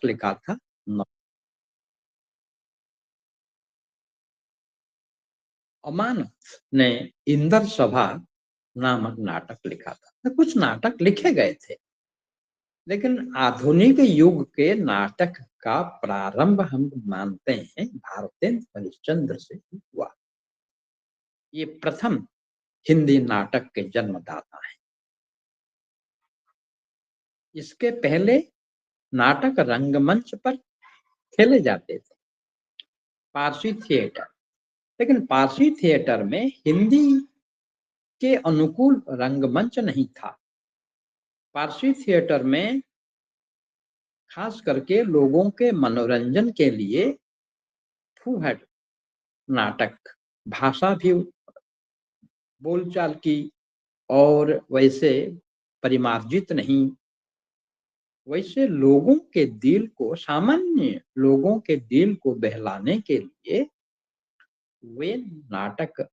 नाटक लिखा था। अमानत ने इंदर सभा नामक नाटक लिखा था। तो कुछ नाटक लिखे गए थे, लेकिन आधुनिक युग के नाटक का प्रारंभ हम मानते हैं भारतेंद्र हरिश्चंद्र से हुआ। ये प्रथम हिंदी नाटक के जन्मदाता हैं। इसके पहले नाटक रंगमंच पर खेले जाते थे, पारसी थिएटर। लेकिन पारसी थिएटर में हिंदी के अनुकूल रंगमंच नहीं था। पारसी थिएटर में खास करके लोगों के मनोरंजन के लिए फूहड़ नाटक, भाषा भी बोलचाल की और वैसे परिमार्जित नहीं, वैसे लोगों के दिल को, सामान्य लोगों के दिल को बहलाने के लिए वे नाटक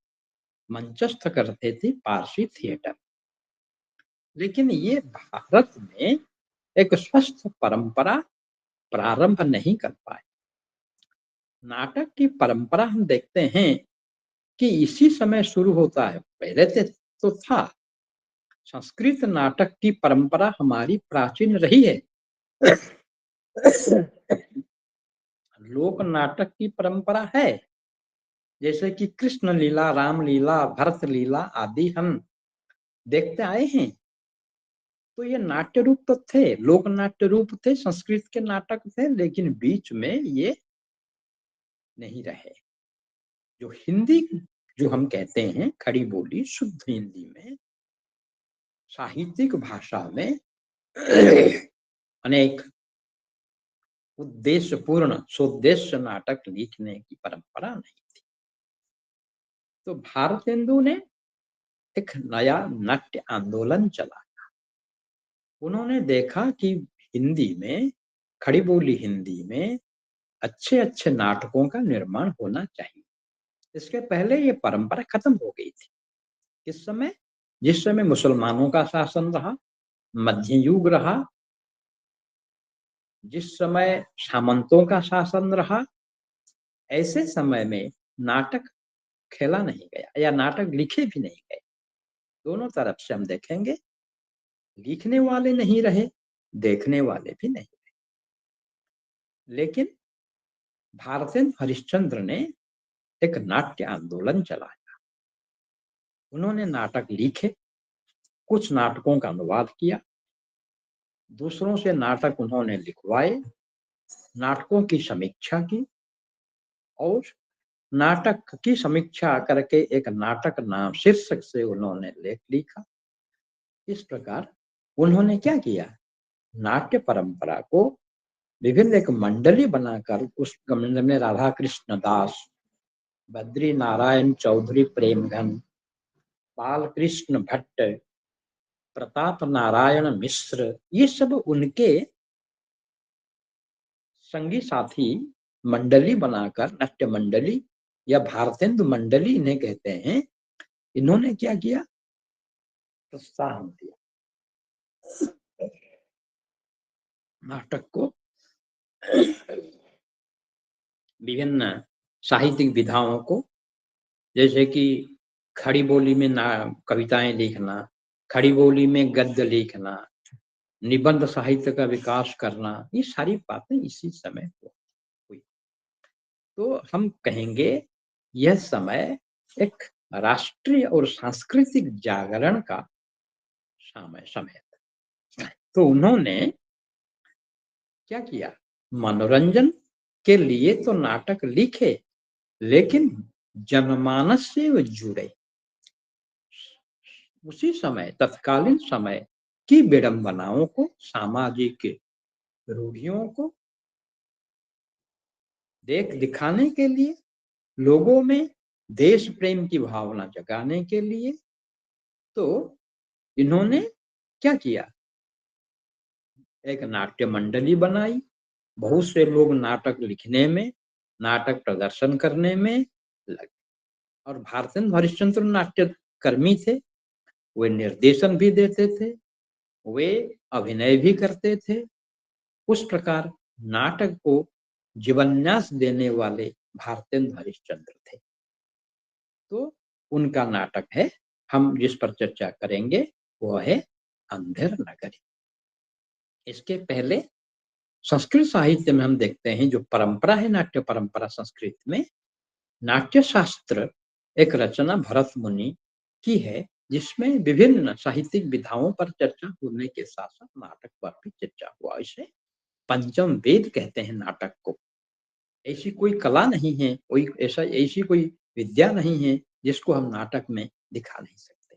मंचस्थ करते थे पारसी थिएटर। लेकिन ये भारत में एक स्वस्थ परंपरा प्रारंभ नहीं कर पाए। नाटक की परंपरा हम देखते हैं कि इसी समय शुरू होता है। पहले तो था, संस्कृत नाटक की परंपरा हमारी प्राचीन रही है। लोक नाटक की परंपरा है, जैसे कि कृष्ण लीला, राम लीला, भरत लीला आदि हम देखते आए हैं। तो ये नाट्य रूप तो थे, लोक नाट्य रूप थे, संस्कृत के नाटक थे, लेकिन बीच में ये नहीं रहे। जो हिंदी, जो हम कहते हैं खड़ी बोली शुद्ध हिंदी में, साहित्यिक भाषा में अनेक उद्देश्यपूर्ण सोद्देश्य नाटक लिखने की परंपरा नहीं थी। तो भारतेंदु ने एक नया नाट्य आंदोलन चलाया। उन्होंने देखा कि हिंदी में, खड़ी बोली हिंदी में अच्छे अच्छे नाटकों का निर्माण होना चाहिए। इसके पहले ये परंपरा खत्म हो गई थी। इस समय, जिस समय मुसलमानों का शासन रहा, मध्य युग रहा, जिस समय सामंतों का शासन रहा, ऐसे समय में नाटक खेला नहीं गया या नाटक लिखे भी नहीं गए। दोनों तरफ से हम देखेंगे, लिखने वाले नहीं रहे, देखने वाले भी नहीं रहे। लेकिन भारतेंद्र हरिश्चंद्र ने एक नाट्य आंदोलन चलाया। उन्होंने नाटक लिखे, कुछ नाटकों का अनुवाद किया, दूसरों से नाटक उन्होंने लिखवाए, नाटकों की समीक्षा की और नाटक की समीक्षा करके एक नाटक नाम शीर्षक से उन्होंने लेख लिखा। इस प्रकार उन्होंने क्या किया, नाट्य परंपरा को विभिन्न एक मंडली बनाकर, उस मंडली में राधा कृष्ण दास, बद्री नारायण चौधरी प्रेमघन, बालकृष्ण भट्ट, प्रताप नारायण मिश्र, ये सब उनके संगी साथी मंडली बनाकर, नाट्य मंडली या भारतेंदु मंडली इन्हें कहते हैं, इन्होंने क्या किया, प्रोत्साहन दिया नाटक को। विभिन्न साहित्यिक विधाओं को, जैसे कि खड़ी बोली में कविताएं लिखना, खड़ी बोली में गद्य लिखना, निबंध साहित्य का विकास करना, ये सारी बातें इसी समय हुई। तो हम कहेंगे यह समय एक राष्ट्रीय और सांस्कृतिक जागरण का समय था। तो उन्होंने क्या किया, मनोरंजन के लिए तो नाटक लिखे, लेकिन जनमानस से वो जुड़े। उसी समय, तत्कालीन समय की विडंबनाओं को, सामाजिक रूढ़ियों को देख दिखाने के लिए, लोगों में देश प्रेम की भावना जगाने के लिए, तो इन्होंने क्या किया, एक नाट्य मंडली बनाई। बहुत से लोग नाटक लिखने में, नाटक प्रदर्शन करने में लगे। और भारतेंद्र हरिश्चंद्र नाट्य कर्मी थे, वे निर्देशन भी देते थे, वे अभिनय भी करते थे। उस प्रकार नाटक को जीवन्यास देने वाले भारतेंदु हरिश्चंद्र थे। तो उनका नाटक है, हम जिस पर चर्चा करेंगे वो है अंधेर नगरी। इसके पहले संस्कृत साहित्य में हम देखते हैं जो परंपरा है, नाट्य परंपरा संस्कृत में, नाट्य शास्त्र एक रचना भरत मुनि की है, जिसमें विभिन्न साहित्यिक विधाओं पर चर्चा होने के साथ साथ नाटक पर भी चर्चा हुआ। इसे पंचम वेद कहते हैं नाटक को। ऐसी कोई कला नहीं है, कोई ऐसी कोई विद्या नहीं है जिसको हम नाटक में दिखा नहीं सकते।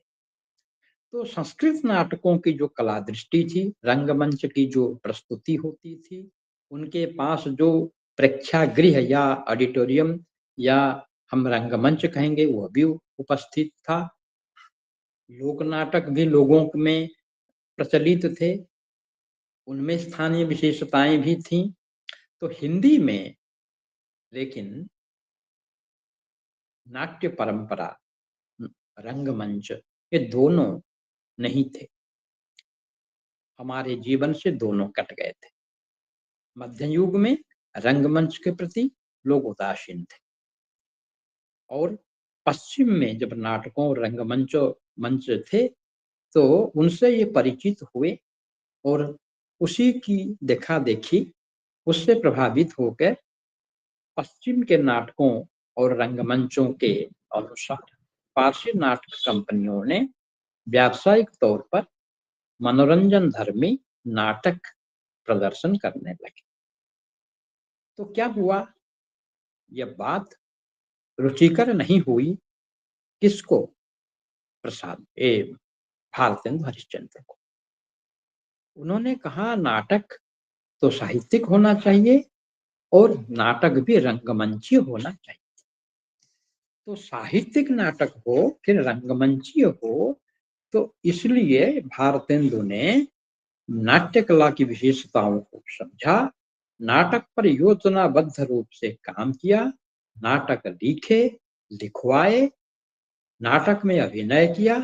तो संस्कृत नाटकों की जो कला दृष्टि थी, रंगमंच की जो प्रस्तुति होती थी, उनके पास जो प्रेक्षागृह या ऑडिटोरियम या हम रंगमंच कहेंगे वह भी उपस्थित था। लोक नाटक भी लोगों में प्रचलित थे, उनमें स्थानीय विशेषताएं भी थीं। तो हिंदी में लेकिन नाट्य परंपरा, रंगमंच, ये दोनों नहीं थे। हमारे जीवन से दोनों कट गए थे। मध्य युग में रंगमंच के प्रति लोग उदासीन थे और पश्चिम में जब नाटकों और रंगमंचों मंच थे तो उनसे ये परिचित हुए और उसी की देखा देखी, उससे प्रभावित होकर पश्चिम के नाटकों और रंगमंचों के अनुसार पारसी नाटक कंपनियों ने व्यावसायिक तौर पर मनोरंजन धर्मी नाटक प्रदर्शन करने लगे। तो क्या हुआ, यह बात रुचिकर नहीं हुई किसको, प्रसाद ए भारतेंदु हरिश्चंद्र को। उन्होंने कहा नाटक तो साहित्यिक होना चाहिए और नाटक भी रंगमंची होना चाहिए। तो साहित्यिक नाटक हो फिर रंगमंची हो, तो इसलिए भारतेंदु ने नाट्य कला की विशेषताओं को समझा, नाटक पर योजनाबद्ध रूप से काम किया, नाटक लिखे, लिखवाए, नाटक में अभिनय किया,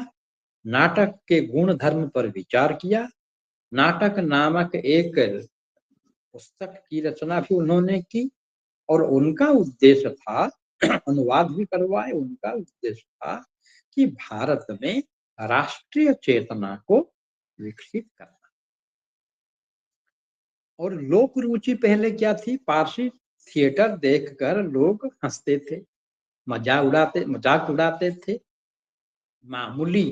नाटक के गुण धर्म पर विचार किया, नाटक नामक एक पुस्तक की रचना भी उन्होंने की और उनका उद्देश्य था अनुवाद भी करवाए। उनका उद्देश्य था कि भारत में राष्ट्रीय चेतना को विकसित करना। और लोक रुचि पहले क्या थी, पारसी थिएटर देखकर लोग हंसते थे, मजाक उड़ाते थे, मामूली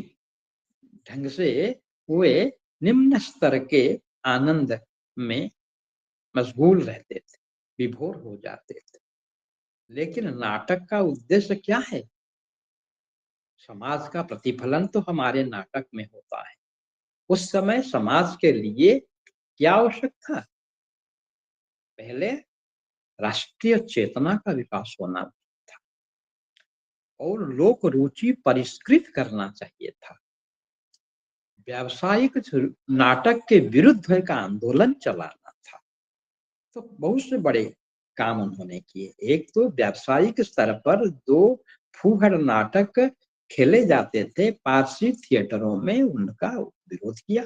ढंग से वे निम्न स्तर के आनंद में मशगूल रहते थे, विभोर हो जाते थे। लेकिन नाटक का उद्देश्य क्या है, समाज का प्रतिफलन तो हमारे नाटक में होता है। उस समय समाज के लिए क्या आवश्यक था, पहले राष्ट्रीय चेतना का विकास होना था और लोक रुचि परिष्कृत करना चाहिए था। व्यावसायिक नाटक के विरुद्ध एक आंदोलन चलाना था। तो बहुत से बड़े काम उन्होंने किए। एक तो व्यावसायिक स्तर पर दो फूहड़ नाटक खेले जाते थे, पारसी थिएटरों में उनका विरोध किया।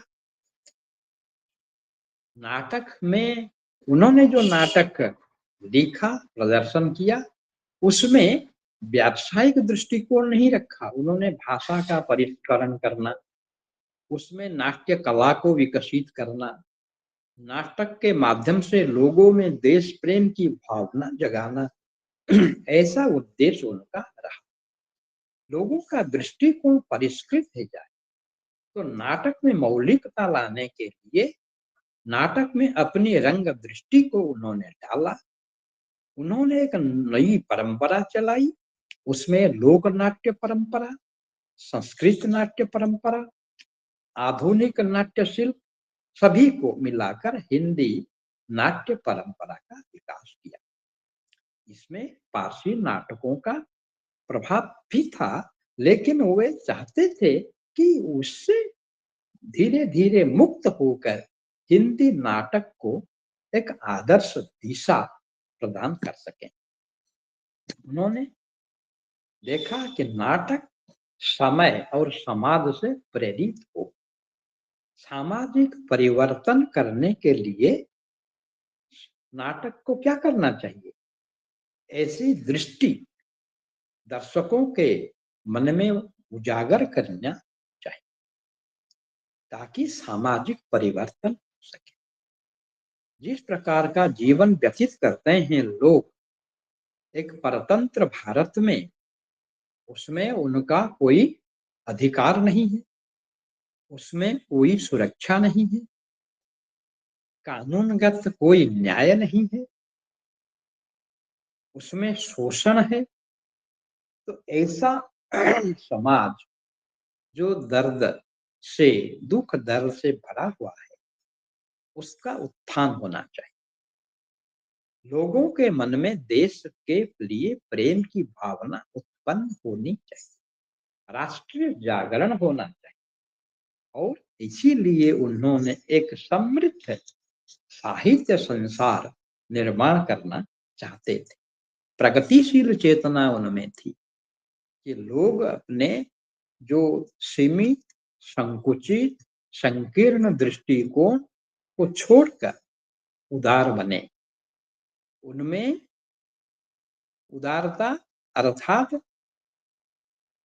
नाटक में उन्होंने जो नाटक लिखा, प्रदर्शन किया, उसमें व्यावसायिक दृष्टिकोण नहीं रखा। उन्होंने भाषा का परिष्करण करना, उसमें नाट्य कला को विकसित करना, नाटक के माध्यम से लोगों में देश प्रेम की भावना जगाना, ऐसा उद्देश्य उनका रहा। लोगों का दृष्टिकोण परिष्कृत हो जाए। तो नाटक में मौलिकता लाने के लिए नाटक में अपनी रंग दृष्टि को उन्होंने डाला। उन्होंने एक नई परंपरा चलाई, उसमें लोक नाट्य परंपरा, संस्कृत नाट्य परंपरा, आधुनिक नाट्य शिल्प, सभी को मिलाकर हिंदी नाट्य परंपरा का विकास किया। इसमें पारसी नाटकों का प्रभाव भी था, लेकिन वे चाहते थे कि उससे धीरे धीरे मुक्त होकर हिंदी नाटक को एक आदर्श दिशा प्रदान कर सकें। उन्होंने देखा कि नाटक समय और समाज से प्रेरित हो, सामाजिक परिवर्तन करने के लिए नाटक को क्या करना चाहिए, ऐसी दृष्टि दर्शकों के मन में उजागर करना चाहिए ताकि सामाजिक परिवर्तन हो सके। जिस प्रकार का जीवन व्यतीत करते हैं लोग एक परतंत्र भारत में, उसमें उनका कोई अधिकार नहीं है, उसमें कोई सुरक्षा नहीं है, कानूनगत कोई न्याय नहीं है, उसमें शोषण है। तो ऐसा समाज जो दर्द से, दुख दर्द से भरा हुआ है, उसका उत्थान होना चाहिए। लोगों के मन में देश के लिए प्रेम की भावना उत्पन्न होनी चाहिए, राष्ट्रीय जागरण होना चाहिए। और इसीलिए उन्होंने एक समृद्ध साहित्य संसार निर्माण करना चाहते थे। प्रगतिशील चेतना उनमें थी कि लोग अपने जो सीमित, संकुचित, संकीर्ण दृष्टिकोण को छोड़कर उदार बने। उनमें उदारता अर्थात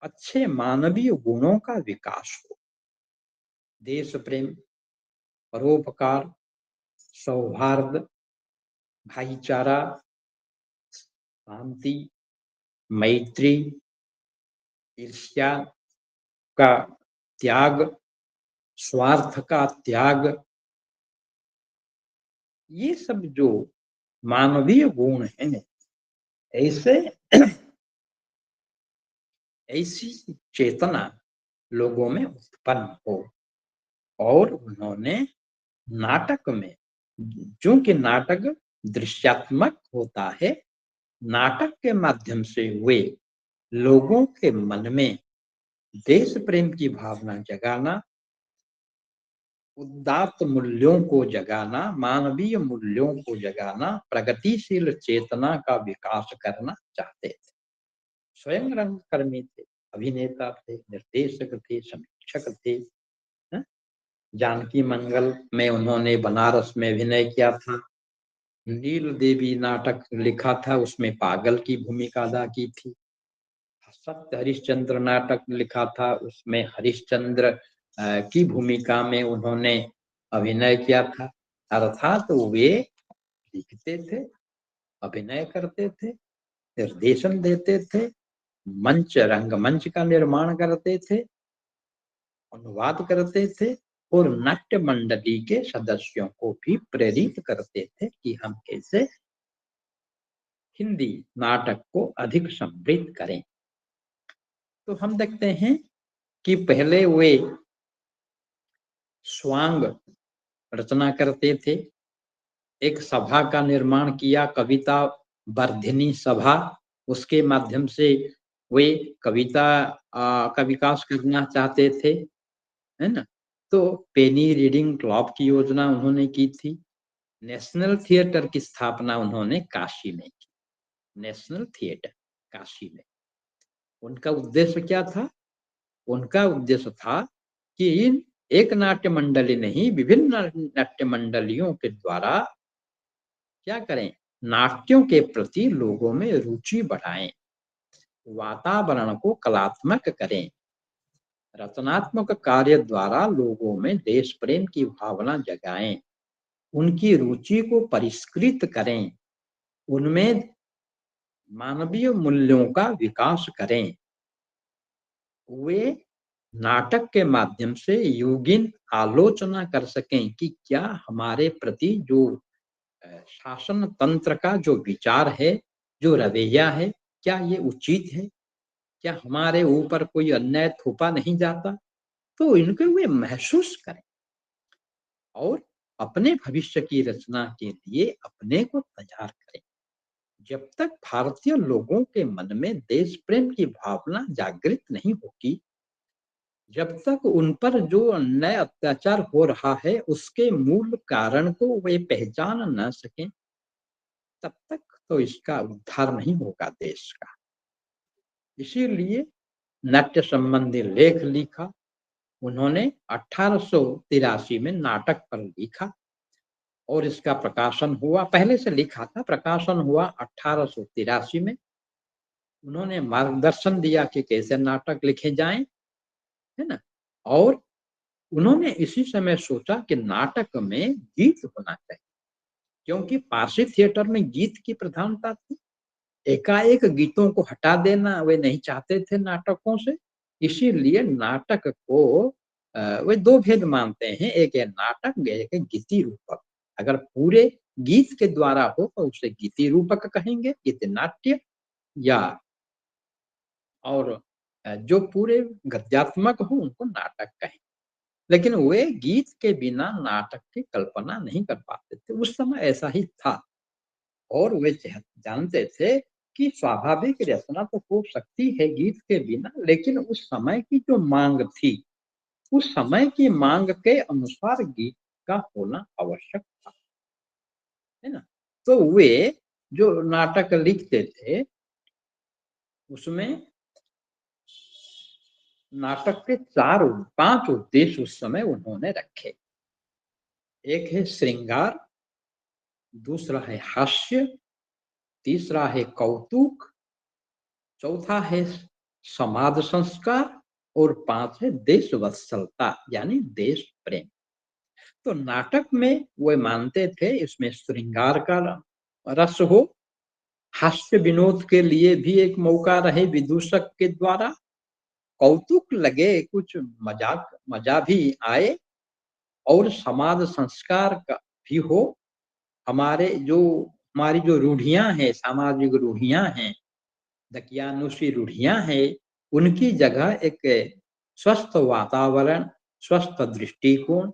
अच्छे मानवीय गुणों का विकास हो। देश प्रेम, परोपकार, सौहार्द, भाईचारा, शांति, मैत्री, ईर्ष्या का त्याग, स्वार्थ का त्याग, ये सब जो मानवीय गुण हैं, ऐसे ऐसी चेतना लोगों में उत्पन्न हो। और उन्होंने नाटक में, चूंकि नाटक दृश्यात्मक होता है, नाटक के माध्यम से वे लोगों के मन में देश प्रेम की भावना जगाना, उदात्त मूल्यों को जगाना, मानवीय मूल्यों को जगाना, प्रगतिशील चेतना का विकास करना चाहते थे। स्वयं रंगकर्मी थे, अभिनेता थे, निर्देशक थे, समीक्षक थे। जानकी मंगल में उन्होंने बनारस में अभिनय किया था। नील देवी नाटक लिखा था, उसमें पागल की भूमिका अदा की थी। सत्य हरिश्चंद्र नाटक लिखा था, उसमें हरिश्चंद्र की भूमिका में उन्होंने अभिनय किया था। अर्थात वे लिखते थे, अभिनय करते थे, निर्देशन देते थे, रंगमंच का निर्माण करते थे, अनुवाद करते थे और नाट्य मंडली के सदस्यों को भी प्रेरित करते थे कि हम कैसे हिंदी नाटक को अधिक समृद्ध करें। तो हम देखते हैं कि पहले वे स्वांग रचना करते थे, एक सभा का निर्माण किया, कविता वर्धिनी सभा। उसके माध्यम से वे कविता का विकास करना चाहते थे, है ना। तो पेनी रीडिंग क्लब की योजना उन्होंने की थी। नेशनल थिएटर की स्थापना उन्होंने काशी में की। नेशनल थिएटर काशी में उनका उद्देश्य क्या था? उनका उद्देश्य था कि इन एक नाट्य मंडली नहीं, विभिन्न नाट्य मंडलियों के द्वारा क्या करें, नाट्यों के प्रति लोगों में रुचि बढ़ाएं, वातावरण को कलात्मक करें, रचनात्मक कार्य द्वारा लोगों में देश प्रेम की भावना जगाएं, उनकी रुचि को परिष्कृत करें, उनमें मानवीय मूल्यों का विकास करें। वे नाटक के माध्यम से युगीन आलोचना कर सकें कि क्या हमारे प्रति जो शासन तंत्र का जो विचार है, जो रवैया है, क्या ये उचित है? क्या हमारे ऊपर कोई अन्याय थोपा नहीं जाता? तो इनको वे महसूस करें और अपने भविष्य की रचना के लिए अपने को तैयार करें। जब तक भारतीय लोगों के मन में देश प्रेम की भावना जागृत नहीं होगी, जब तक उन पर जो अन्याय अत्याचार हो रहा है उसके मूल कारण को वे पहचान न सकें, तब तक तो इसका उद्धार नहीं होगा देश का। इसीलिए नाट्य संबंधी लेख लिखा उन्होंने। 1883 में नाटक पर लिखा और इसका प्रकाशन हुआ, पहले से लिखा था, प्रकाशन हुआ 1883 में। उन्होंने मार्गदर्शन दिया कि कैसे नाटक लिखे जाएं, है ना। और उन्होंने इसी समय सोचा कि नाटक में गीत होना चाहिए, क्योंकि पारसी थिएटर में गीत की प्रधानता थी। एकाएक गीतों को हटा देना वे नहीं चाहते थे नाटकों से। इसीलिए नाटक को वे दो भेद मानते हैं, एक है नाटक, एक है गीति रूपक। अगर पूरे गीत के द्वारा हो तो उसे गीति रूपक कहेंगे, गीत नाट्य। या और जो पूरे गद्यात्मक हो उनको नाटक कहें। लेकिन वे गीत के बिना नाटक की कल्पना नहीं कर पाते थे, उस समय ऐसा ही था। और वे जानते थे कि स्वाभाविक रचना तो हो सकती है गीत के बिना, लेकिन उस समय की जो मांग थी, उस समय की मांग के अनुसार गीत का होना आवश्यक था, है ना। तो वे जो नाटक लिखते थे उसमें नाटक के 5 उद्देश्य उस समय उन्होंने रखे। एक है श्रृंगार, दूसरा है हास्य, तीसरा है कौतुक, चौथा है समाज संस्कार, और 5 है देश वत्सलता यानी देश प्रेम। तो नाटक में वे मानते थे इसमें श्रृंगार का रस हो, हास्य विनोद के लिए भी एक मौका रहे विदूषक के द्वारा, कौतुक लगे, कुछ मजाक मजा भी आए, और समाज संस्कार का भी हो। हमारी जो रूढ़ियां हैं, सामाजिक रूढ़ियां हैं, दकियानुसी रूढ़ियां हैं, उनकी जगह एक स्वस्थ वातावरण, स्वस्थ दृष्टिकोण,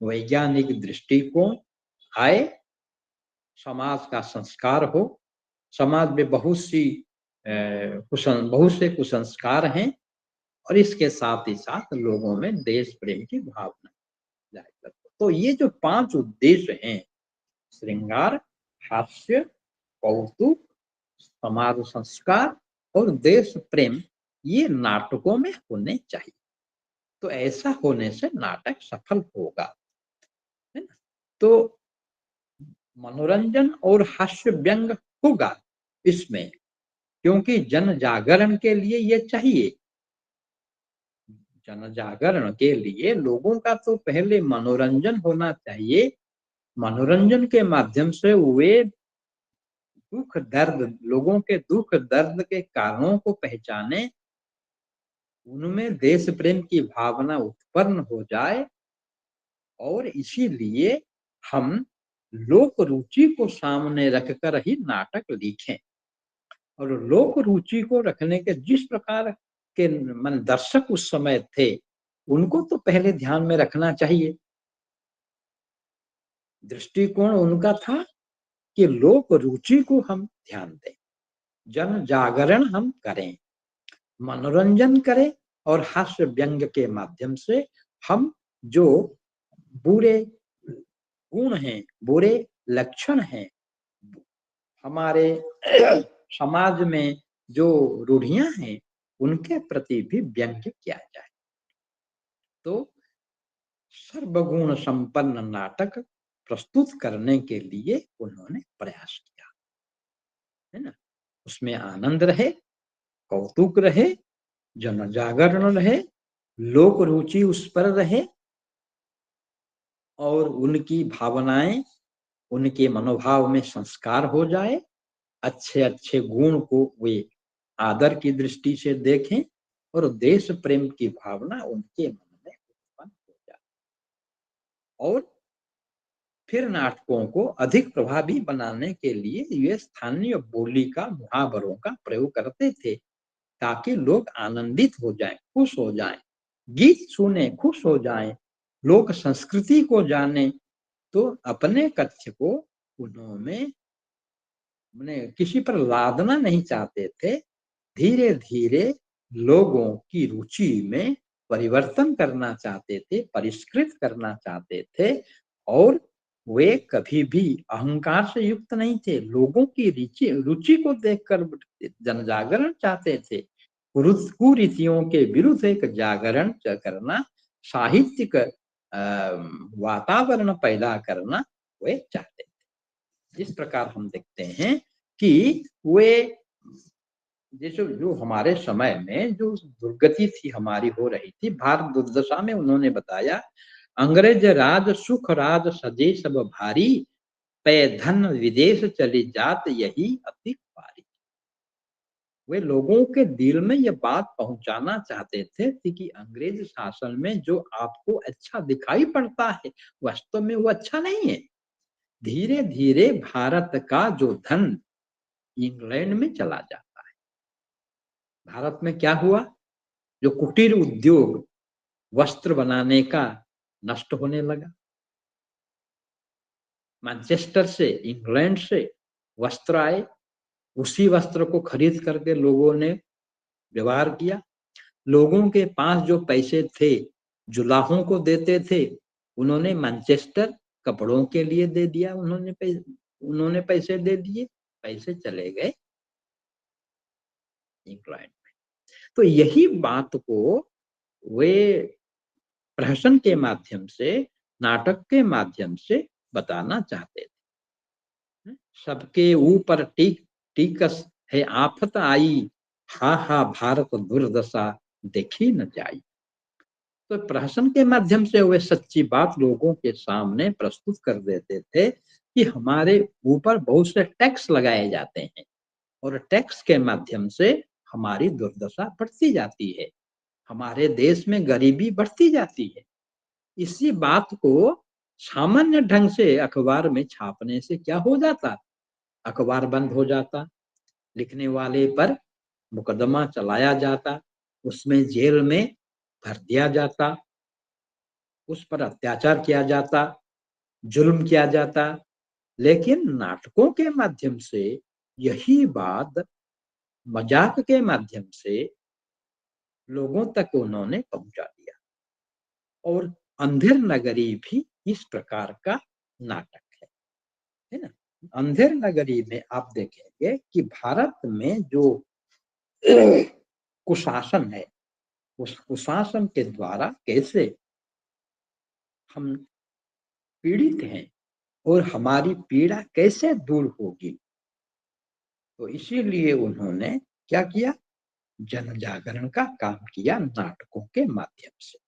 वैज्ञानिक दृष्टिकोण आए, समाज का संस्कार हो। समाज में बहुत से कुसंस्कार हैं, और इसके साथ ही साथ लोगों में देश प्रेम की भावना जाए। तो ये जो 5 उद्देश्य हैं, श्रृंगार, हास्य, कौतुक, समाज संस्कार और देश प्रेम, ये नाटकों में होने चाहिए। तो ऐसा होने से नाटक सफल होगा, है ना। तो मनोरंजन और हास्य व्यंग होगा इसमें, क्योंकि जन जागरण के लिए ये चाहिए। जन जागरण के लिए लोगों का तो पहले मनोरंजन होना चाहिए। मनोरंजन के माध्यम से वे दुख दर्द, लोगों के दुख दर्द के कारणों को पहचाने, उनमें देश प्रेम की भावना उत्पन्न हो जाए, और इसीलिए हम लोक रुचि को सामने रखकर ही नाटक लिखें। और लोक रुचि को रखने के जिस प्रकार के मन दर्शक उस समय थे, उनको तो पहले ध्यान में रखना चाहिए। दृष्टिकोण उनका था कि लोक रुचि को हम ध्यान दें, जन जागरण हम करें, मनोरंजन करें, और हास्य व्यंग के माध्यम से हम जो बुरे गुण हैं, बुरे लक्षण हैं, हमारे समाज में जो रूढ़ियां हैं, उनके प्रति भी व्यंग किया जाए। तो सर्वगुण संपन्न नाटक प्रस्तुत करने के लिए उन्होंने प्रयास किया, है ना। उसमें आनंद रहे, कौतुक रहे, जन जागरण रहे, लोक रुचि उस पर रहे, और उनकी भावनाएं, उनके मनोभाव में संस्कार हो जाए, अच्छे अच्छे गुण को वे आदर की दृष्टि से देखें, और देश प्रेम की भावना उनके मन में उत्पन्न हो जाए। और फिर नाटकों को अधिक प्रभावी बनाने के लिए ये स्थानीय बोली का, मुहावरों का प्रयोग करते थे, ताकि लोग आनंदित हो जाएं, खुश हो जाएं, गीत सुने खुश हो जाएं, लोक संस्कृति को जाने। तो अपने कथ्य को उन्होंने किसी पर लादना नहीं चाहते थे, धीरे धीरे लोगों की रुचि में परिवर्तन करना चाहते थे, परिष्कृत करना चाहते थे। और वे कभी भी अहंकार से युक्त नहीं थे, लोगों की रुचि रुचि को देखकर जनजागरण चाहते थे। कुरीतियों के विरुद्ध एक जागरण करना, साहित्यिक वातावरण पैदा करना, वे चाहते थे। इस प्रकार हम देखते हैं कि वे जैसे जो हमारे समय में जो दुर्गति थी हमारी हो रही थी, भारत दुर्दशा में उन्होंने बताया, अंग्रेज राज सुख राज सजे सब भारी, पै धन विदेश चली जात यही अति पारी। वे लोगों के दिल में यह बात पहुंचाना चाहते थे कि अंग्रेज शासन में जो आपको अच्छा दिखाई पड़ता है वास्तव में वो अच्छा नहीं है। धीरे धीरे भारत का जो धन इंग्लैंड में चला जाता है। भारत में क्या हुआ, जो कुटीर उद्योग वस्त्र बनाने का नष्ट होने लगा। मैनचेस्टर से, इंग्लैंड से वस्त्र आए, उसी वस्त्र को खरीद करके लोगों ने व्यवहार किया। लोगों के पास जो पैसे थे, जुलाहों को देते थे, उन्होंने मैनचेस्टर कपड़ों के लिए दे दिया, उन्होंने पैसे दे दिए, पैसे चले गए इंग्लैंड में। तो यही बात को वे प्रहसन के माध्यम से, नाटक के माध्यम से बताना चाहते थे। सबके ऊपर टीकस है आफत आई, हा हा भारत दुर्दशा देखी न जाई। तो प्रहसन के माध्यम से वे सच्ची बात लोगों के सामने प्रस्तुत कर देते थे कि हमारे ऊपर बहुत से टैक्स लगाए जाते हैं और टैक्स के माध्यम से हमारी दुर्दशा बढ़ती जाती है, हमारे देश में गरीबी बढ़ती जाती है। इसी बात को सामान्य ढंग से अखबार में छापने से क्या हो जाता, अखबार बंद हो जाता, लिखने वाले पर मुकदमा चलाया जाता, उसमें जेल में भर दिया जाता, उस पर अत्याचार किया जाता, जुल्म किया जाता। लेकिन नाटकों के माध्यम से यही बात मजाक के माध्यम से लोगों तक उन्होंने पहुंचा दिया। और अंधेर नगरी भी इस प्रकार का नाटक है ना। अंधेर नगरी में आप देखेंगे कि भारत में जो कुशासन है, उस कुशासन के द्वारा कैसे हम पीड़ित हैं और हमारी पीड़ा कैसे दूर होगी। तो इसीलिए उन्होंने क्या किया, जन जागरण का काम किया नाटकों के माध्यम से।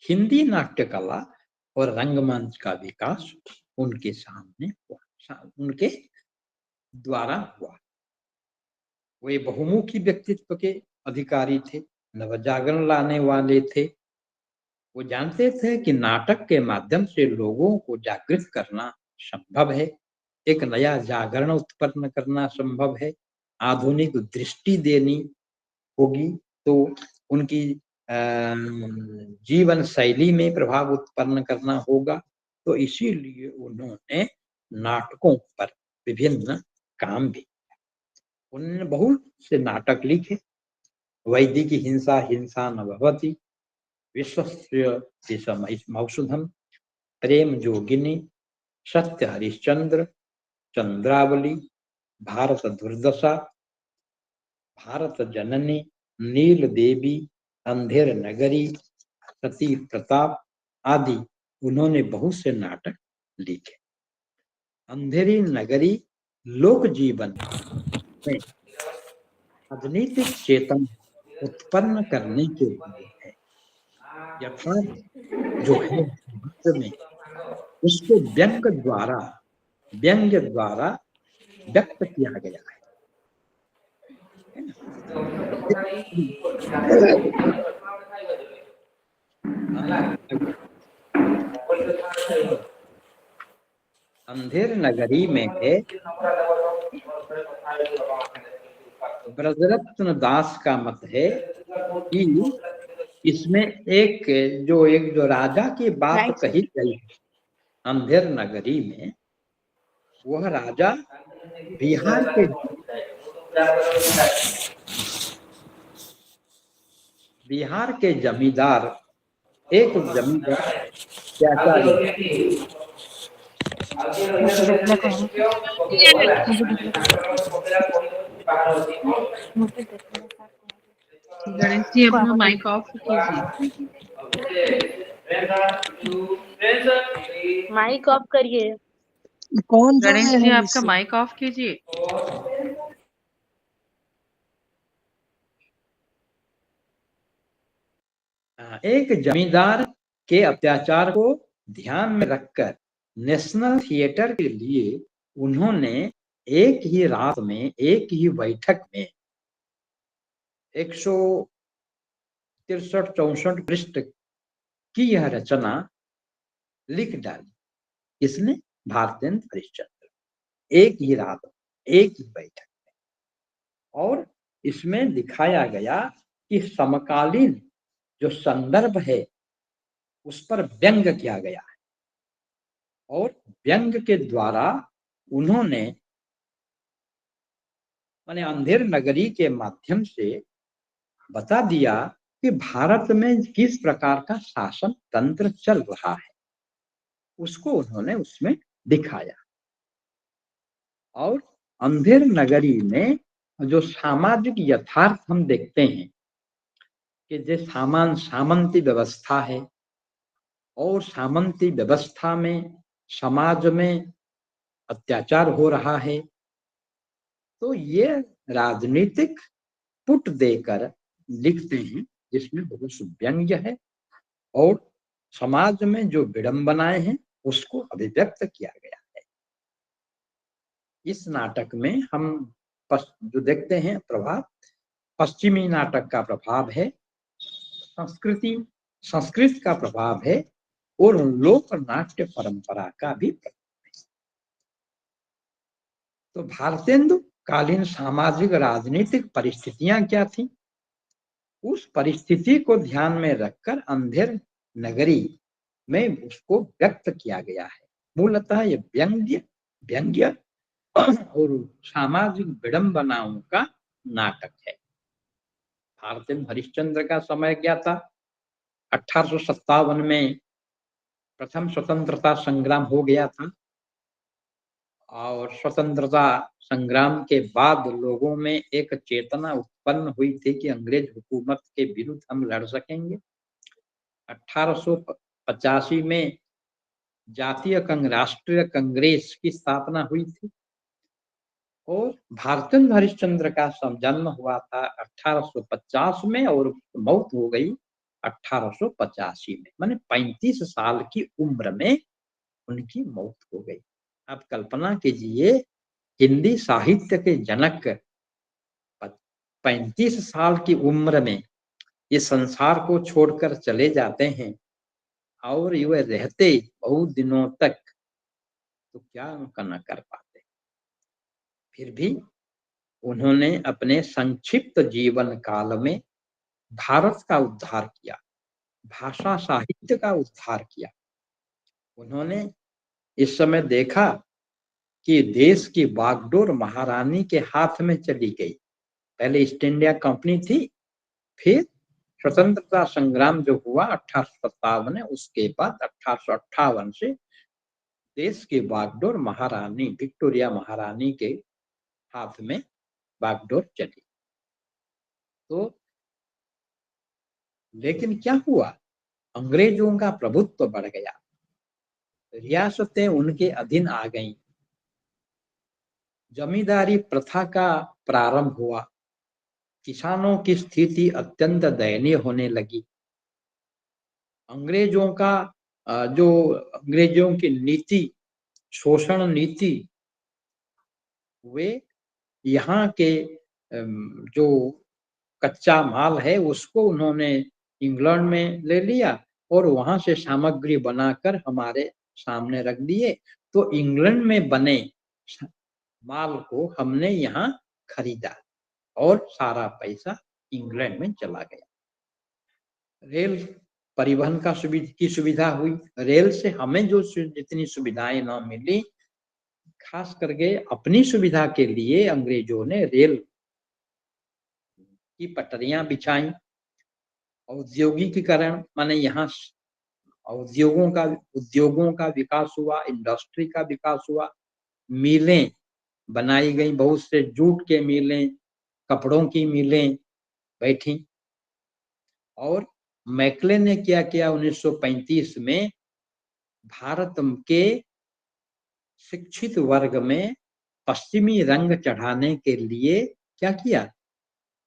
हिंदी नाट्य कला और रंगमंच का विकास उनके सामने हुआ, उनके द्वारा हुआ। वे बहुमुखी व्यक्तित्व के अधिकारी थे, नवजागरण लाने वाले थे। वो जानते थे कि नाटक के माध्यम से लोगों को जागृत करना संभव है, एक नया जागरण उत्पन्न करना संभव है, आधुनिक दृष्टि देनी होगी तो उनकी जीवन शैली में प्रभाव उत्पन्न करना होगा। तो इसीलिए उन्होंने नाटकों पर विभिन्न काम भी किया। उन्होंने बहुत से नाटक लिखे, वैदिकी हिंसा हिंसा न भवति, विश्वस्य विषमौषधम, प्रेम जोगिनी, सत्य हरिश्चंद्र, चंद्रावली, भारत दुर्दशा, भारत जननी, नील देवी, अंधेर नगरी, सती प्रताप आदि उन्होंने बहुत से नाटक लिखे। अंधेरी नगरी लोक जीवन में राजनीतिक चेतन उत्पन्न करने के लिए है। यथार्थ जो है में उसको व्यंग्य द्वारा व्यक्त किया गया है अंधेर नगरी में है। ब्रजरत्न दास का मत है कि इसमें एक जो राजा की बात कही गई है अंधेर नगरी में, वह राजा बिहार के जमींदार, एक जमींदार गणेश जी अपना माइक ऑफ कीजिए। माइक ऑफ करिए। कौन गणेश जाए जी है आपका इससे? माइक ऑफ कीजिए। एक जमींदार के अत्याचार को ध्यान में रखकर नेशनल थिएटर के लिए उन्होंने एक ही रात में, एक ही बैठक में 163-64 पृष्ठ की यह रचना लिख डाली। इसने भारतेंद्र हरिश्चंद्र, एक ही रात, एक ही बैठक में। और इसमें दिखाया गया कि समकालीन जो संदर्भ है उस पर व्यंग किया गया है, और व्यंग के द्वारा उन्होंने माने अंधेर नगरी के माध्यम से बता दिया कि भारत में किस प्रकार का शासन तंत्र चल रहा है, उसको उन्होंने उसमें दिखाया। और अंधेर नगरी में जो सामाजिक यथार्थ हम देखते हैं कि जो सामंती व्यवस्था है, और सामंती व्यवस्था में समाज में अत्याचार हो रहा है, तो ये राजनीतिक पुट देकर लिखते हैं, जिसमें बहुत व्यंग्य है और समाज में जो विडंबनाएं हैं उसको अभिव्यक्त किया गया है। इस नाटक में हम जो देखते हैं प्रभाव, पश्चिमी नाटक का प्रभाव है, संस्कृत का प्रभाव है, और लोक नाट्य परंपरा का भी प्रभाव है। तो भारतेंदु कालीन सामाजिक राजनीतिक परिस्थितियां क्या थी, उस परिस्थिति को ध्यान में रखकर अंधेर नगरी में उसको व्यक्त किया गया है। मूलतः ये व्यंग्य और सामाजिक विडंबनाओं का नाटक है। भारतेंद्र हरिश्चंद्र का समय क्या था? 1857 में प्रथम स्वतंत्रता संग्राम हो गया था, और स्वतंत्रता संग्राम के बाद लोगों में एक चेतना उत्पन्न हुई थी कि अंग्रेज हुकूमत के विरुद्ध हम लड़ सकेंगे। 1885 में जातीय राष्ट्रीय कांग्रेस की स्थापना हुई थी, और भारतेंद्र हरिश्चंद्र का जन्म हुआ था 1850 में और मौत हो गई 1885 में, माने 35 साल की उम्र में उनकी मौत हो गई। आप कल्पना कीजिए, हिंदी साहित्य के जनक 35 साल की उम्र में ये संसार को छोड़कर चले जाते हैं, और ये रहते बहुत दिनों तक, तो क्या उनका न कर पाते। फिर भी उन्होंने अपने संक्षिप्त जीवन काल में भारत का उद्धार किया, भाषा साहित्य का उद्धार किया। उन्होंने इस समय देखा कि देश की बागडोर महारानी के हाथ में चली गई। पहले ईस्ट इंडिया कंपनी थी, फिर स्वतंत्रता संग्राम जो हुआ 1857 में, उसके बाद 1858 से देश की बागडोर महारानी विक्टोरिया महारानी के हाथ में बागडोर चली। तो लेकिन क्या हुआ, अंग्रेजों का प्रभुत्व बढ़ गया, रियासतें उनके अधीन आ गईं, जमींदारी प्रथा का प्रारंभ हुआ, किसानों की स्थिति अत्यंत दयनीय होने लगी। अंग्रेजों की नीति, शोषण नीति, वे यहाँ के जो कच्चा माल है उसको उन्होंने इंग्लैंड में ले लिया, और वहां से सामग्री बनाकर हमारे सामने रख दिए। तो इंग्लैंड में बने माल को हमने यहाँ खरीदा, और सारा पैसा इंग्लैंड में चला गया। रेल परिवहन की सुविधा हुई, रेल से हमें जो जितनी सुविधाएं न मिली, खास करके अपनी सुविधा के लिए अंग्रेजों ने रेल की पटरियां बिछाई। औद्योगिकीकरण माने यहाँ उद्योगों का विकास हुआ, इंडस्ट्री का विकास हुआ, मिलें बनाई गई, बहुत से जूट के मिलें, कपड़ों की मिलें बैठी। और मैकले ने क्या किया, 1935 में भारत के शिक्षित वर्ग में पश्चिमी रंग चढ़ाने के लिए क्या किया?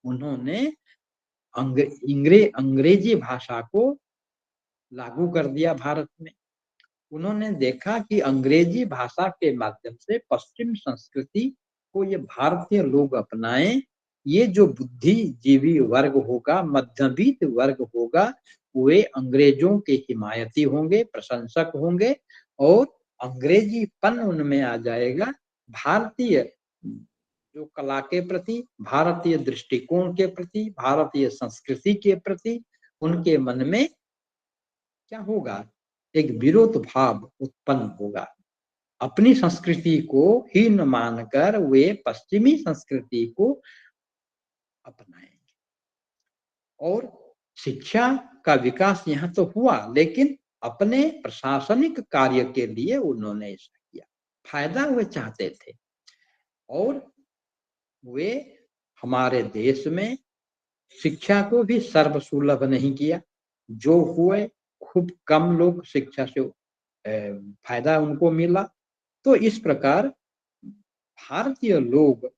उन्होंने अंग्रेजी भाषा को लागू कर दिया भारत में। उन्होंने देखा कि अंग्रेजी भाषा के माध्यम से पश्चिम संस्कृति को ये भारतीय लोग अपनाएं, ये जो बुद्धिजीवी वर्ग होगा, मध्यवित्त वर्ग होगा, वे अंग्रेजों के हिमायती होंगे, प्रशंसक होंगे और अंग्रेजीपन उनमें आ जाएगा। भारतीय जो कला के प्रति, भारतीय दृष्टिकोण के प्रति, भारतीय संस्कृति के प्रति उनके मन में क्या होगा? एक विरोध भाव उत्पन्न होगा। अपनी संस्कृति को हीन मानकर वे पश्चिमी संस्कृति को अपनाएंगे। और शिक्षा का विकास यहाँ तो हुआ, लेकिन अपने प्रशासनिक कार्य के लिए उन्होंने ऐसा किया। फायदा वे चाहते थे और वे हमारे देश में शिक्षा को भी सर्वसुलभ नहीं किया। जो हुए खूब कम लोग शिक्षा से फायदा उनको मिला। तो इस प्रकार भारतीय लोग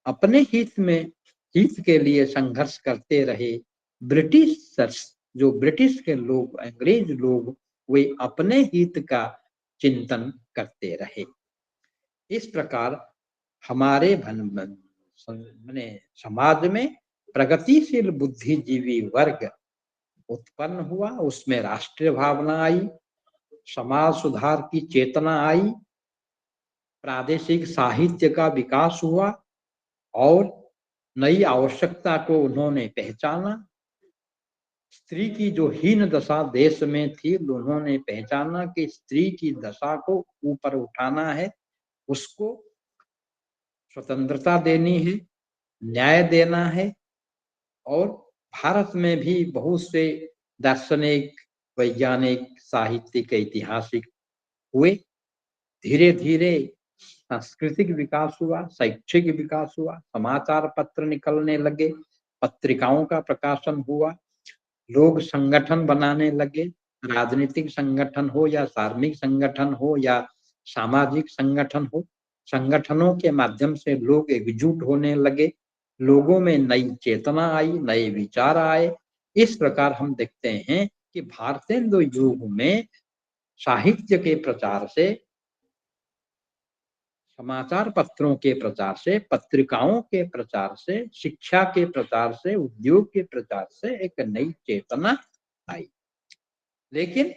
अपने हित के लिए संघर्ष करते रहे। ब्रिटिशर्स, जो ब्रिटिश के लोग, अंग्रेज लोग, वे अपने हित का चिंतन करते रहे। इस प्रकार हमारे समाज में प्रगतिशील बुद्धिजीवी वर्ग उत्पन्न हुआ, उसमें राष्ट्रीय भावना आई, समाज सुधार की चेतना आई, प्रादेशिक साहित्य का विकास हुआ और नई आवश्यकता को उन्होंने पहचाना। स्त्री की जो हीन दशा देश में थी, उन्होंने पहचाना कि स्त्री की दशा को ऊपर उठाना है, उसको स्वतंत्रता देनी है, न्याय देना है। और भारत में भी बहुत से दार्शनिक, वैज्ञानिक, साहित्यिक, ऐतिहासिक हुए। धीरे धीरे सांस्कृतिक विकास हुआ, शैक्षिक विकास हुआ, समाचार पत्र निकलने लगे, पत्रिकाओं का प्रकाशन हुआ, लोग संगठन बनाने लगे, राजनीतिक संगठन हो या धार्मिक संगठन हो या सामाजिक संगठन हो। संगठनों के माध्यम से लोग एकजुट होने लगे, लोगों में नई चेतना आई, नए विचार आए। इस प्रकार हम देखते हैं कि भारतेंदु युग में साहित्य के प्रचार से, समाचार पत्रों के प्रचार से, पत्रिकाओं के प्रचार से, शिक्षा के प्रचार से, उद्योग के प्रचार से एक नई चेतना आई। लेकिन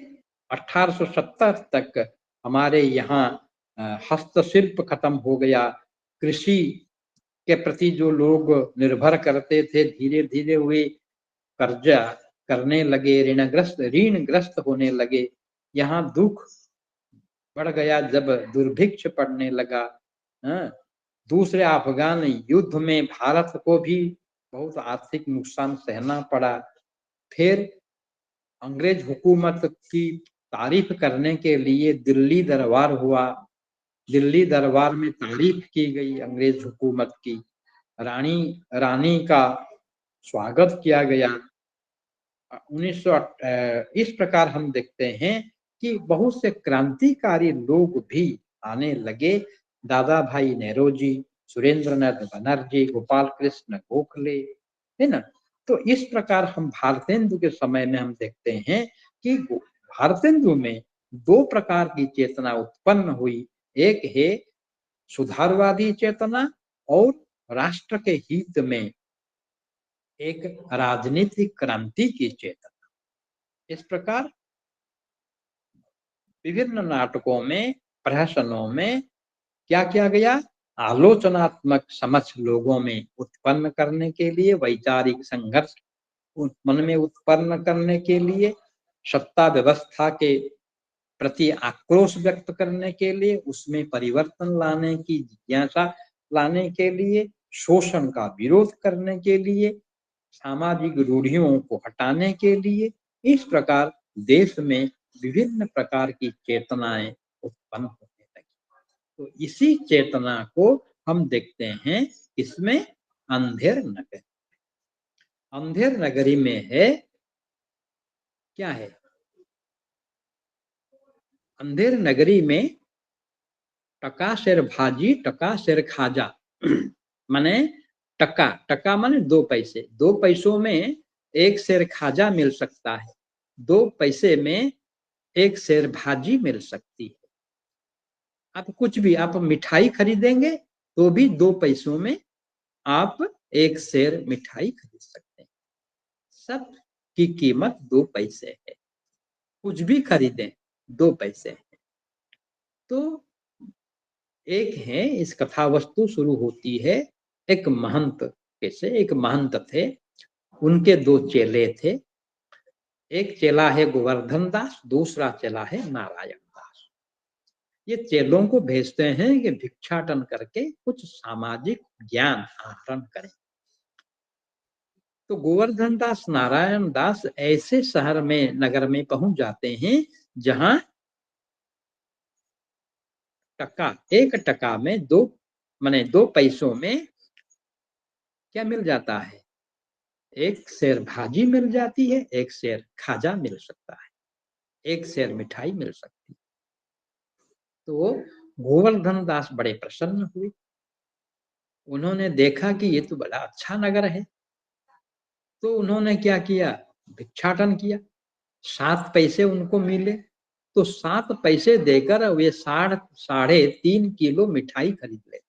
1870 तक हमारे यहाँ हस्तशिल्प खत्म हो गया। कृषि के प्रति जो लोग निर्भर करते थे, धीरे धीरे वे कर्जा करने लगे, ऋणग्रस्त होने लगे। यहाँ दुख बढ़ गया जब दुर्भिक्ष पड़ने लगा। दूसरे अफगान युद्ध में भारत को भी बहुत आर्थिक नुकसान सहना पड़ा। फिर अंग्रेज हुकूमत की तारीफ करने के लिए दिल्ली दरबार हुआ। दिल्ली दरबार में तारीफ की गई अंग्रेज हुकूमत की। रानी का स्वागत किया गया। 1900 इस प्रकार हम देखते हैं कि बहुत से क्रांतिकारी लोग भी आने लगे। दादा भाई नेहरू, सुरेंद्रनाथ बनर्जी, गोपाल कृष्ण गोखले, है ना। तो इस प्रकार हम भारतेंदु के समय में हम देखते हैं कि भारतेंदु में दो प्रकार की चेतना उत्पन्न हुई। एक है सुधारवादी चेतना और राष्ट्र के हित में एक राजनीतिक क्रांति की चेतना। इस प्रकार विभिन्न नाटकों में, प्रहसनों में क्या किया गया? आलोचनात्मक समझ लोगों में उत्पन्न करने के लिए, वैचारिक संघर्ष मन में उत्पन्न करने के लिए, सत्ता व्यवस्था के प्रति आक्रोश व्यक्त करने के लिए, उसमें परिवर्तन लाने की जिज्ञासा लाने के लिए, शोषण का विरोध करने के लिए, सामाजिक रूढ़ियों को हटाने के लिए। इस प्रकार देश में विभिन्न प्रकार की चेतनाएं उत्पन्न होने लगी। तो इसी चेतना को हम देखते हैं इसमें अंधेर नगरी। अंधेर नगरी में है क्या है? अंधेर नगरी में टका शेर भाजी टका शेर खाजा माने टका टका माने 2 पैसे, 2 पैसों में 1 शेर खाजा मिल सकता है, 2 पैसे में 1 शेर भाजी मिल सकती है। आप कुछ भी आप मिठाई खरीदेंगे तो भी 2 पैसों में आप 1 शेर मिठाई खरीद सकते हैं। सब की कीमत 2 पैसे है, कुछ भी खरीदें 2 पैसे है। तो एक है, इस कथा वस्तु शुरू होती है एक महंत के से। एक महंत थे, उनके 2 चेले थे। एक चेला है गोवर्धन दास, दूसरा चेला है नारायण दास। ये चेलों को भेजते हैं कि भिक्षाटन करके कुछ सामाजिक ज्ञान आहरण करें। तो गोवर्धन दास नारायण दास ऐसे शहर में नगर में पहुंच जाते हैं जहां टका 1 टका में 2 पैसों में क्या मिल जाता है, 1 शेर भाजी मिल जाती है, 1 शेर खाजा मिल सकता है, 1 शेर मिठाई मिल सकती है। तो गोवर्धन दास बड़े प्रसन्न हुए। उन्होंने देखा कि ये तो बड़ा अच्छा नगर है। तो उन्होंने क्या किया, भिक्षाटन किया। 7 पैसे उनको मिले तो 7 पैसे देकर वे 3.5 किलो मिठाई खरीद लेते।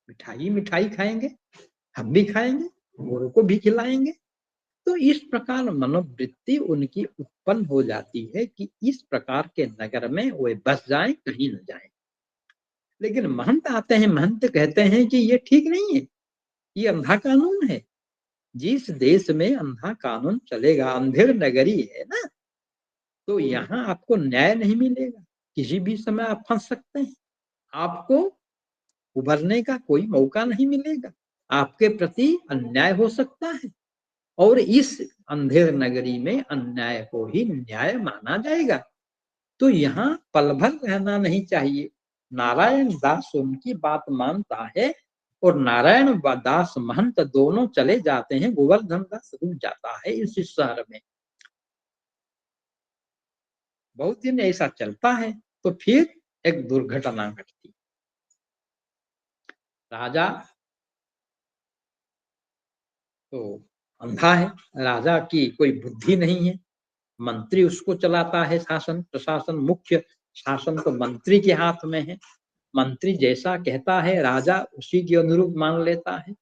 मिठाई मिठाई खाएंगे, हम भी खाएंगे, औरों को भी खिलाएंगे। तो इस प्रकार मनोवृत्ति उनकी उत्पन्न हो जाती है कि इस प्रकार के नगर में वे बस जाएं, कहीं न जाएं। लेकिन महंत आते हैं, महंत कहते हैं कि ये ठीक नहीं है, ये अंधा कानून है। जिस देश में अंधा कानून चलेगा, अंधेर नगरी है ना, तो यहाँ आपको न्याय नहीं मिलेगा, किसी भी समय आप फंस सकते हैं, आपको उभरने का कोई मौका नहीं मिलेगा, आपके प्रति अन्याय हो सकता है और इस अंधेर नगरी में अन्याय को ही न्याय माना जाएगा। तो यहाँ पल भर रहना नहीं चाहिए। नारायण दास उनकी बात मानता है और नारायण दास महंत दोनों चले जाते हैं। गोवर्धन दास रुक जाता है इस शहर में। बहुत दिन ऐसा चलता है तो फिर एक दुर्घटना घटती। राजा तो अंधा है, राजा की कोई बुद्धि नहीं है, मंत्री उसको चलाता है, शासन प्रशासन मुख्य शासन तो मंत्री के हाथ में है। मंत्री जैसा कहता है राजा उसी के अनुरूप मान लेता है।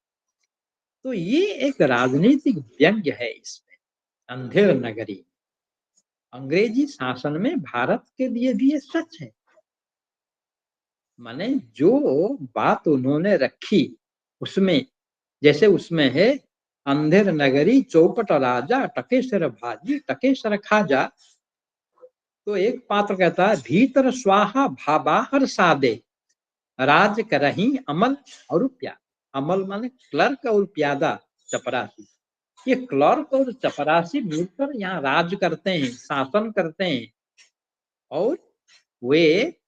तो ये एक राजनीतिक व्यंग्य है इसमें, अंधेर नगरी। अंग्रेजी शासन में भारत के लिए भी ये सच है। माने जो बात उन्होंने रखी उसमें, जैसे उसमें है अंधेर नगरी चौपट राजा टकेसर भाजी टकेसर खाजा। तो एक पात्र कहता है भीतर स्वाहा भाबाहर सादे राज करही अमल और प्यादा। अमल माने क्लर्क और प्यादा चपरासी। ये क्लर्क और चपरासी मिलकर यहाँ राज करते हैं, शासन करते हैं और वे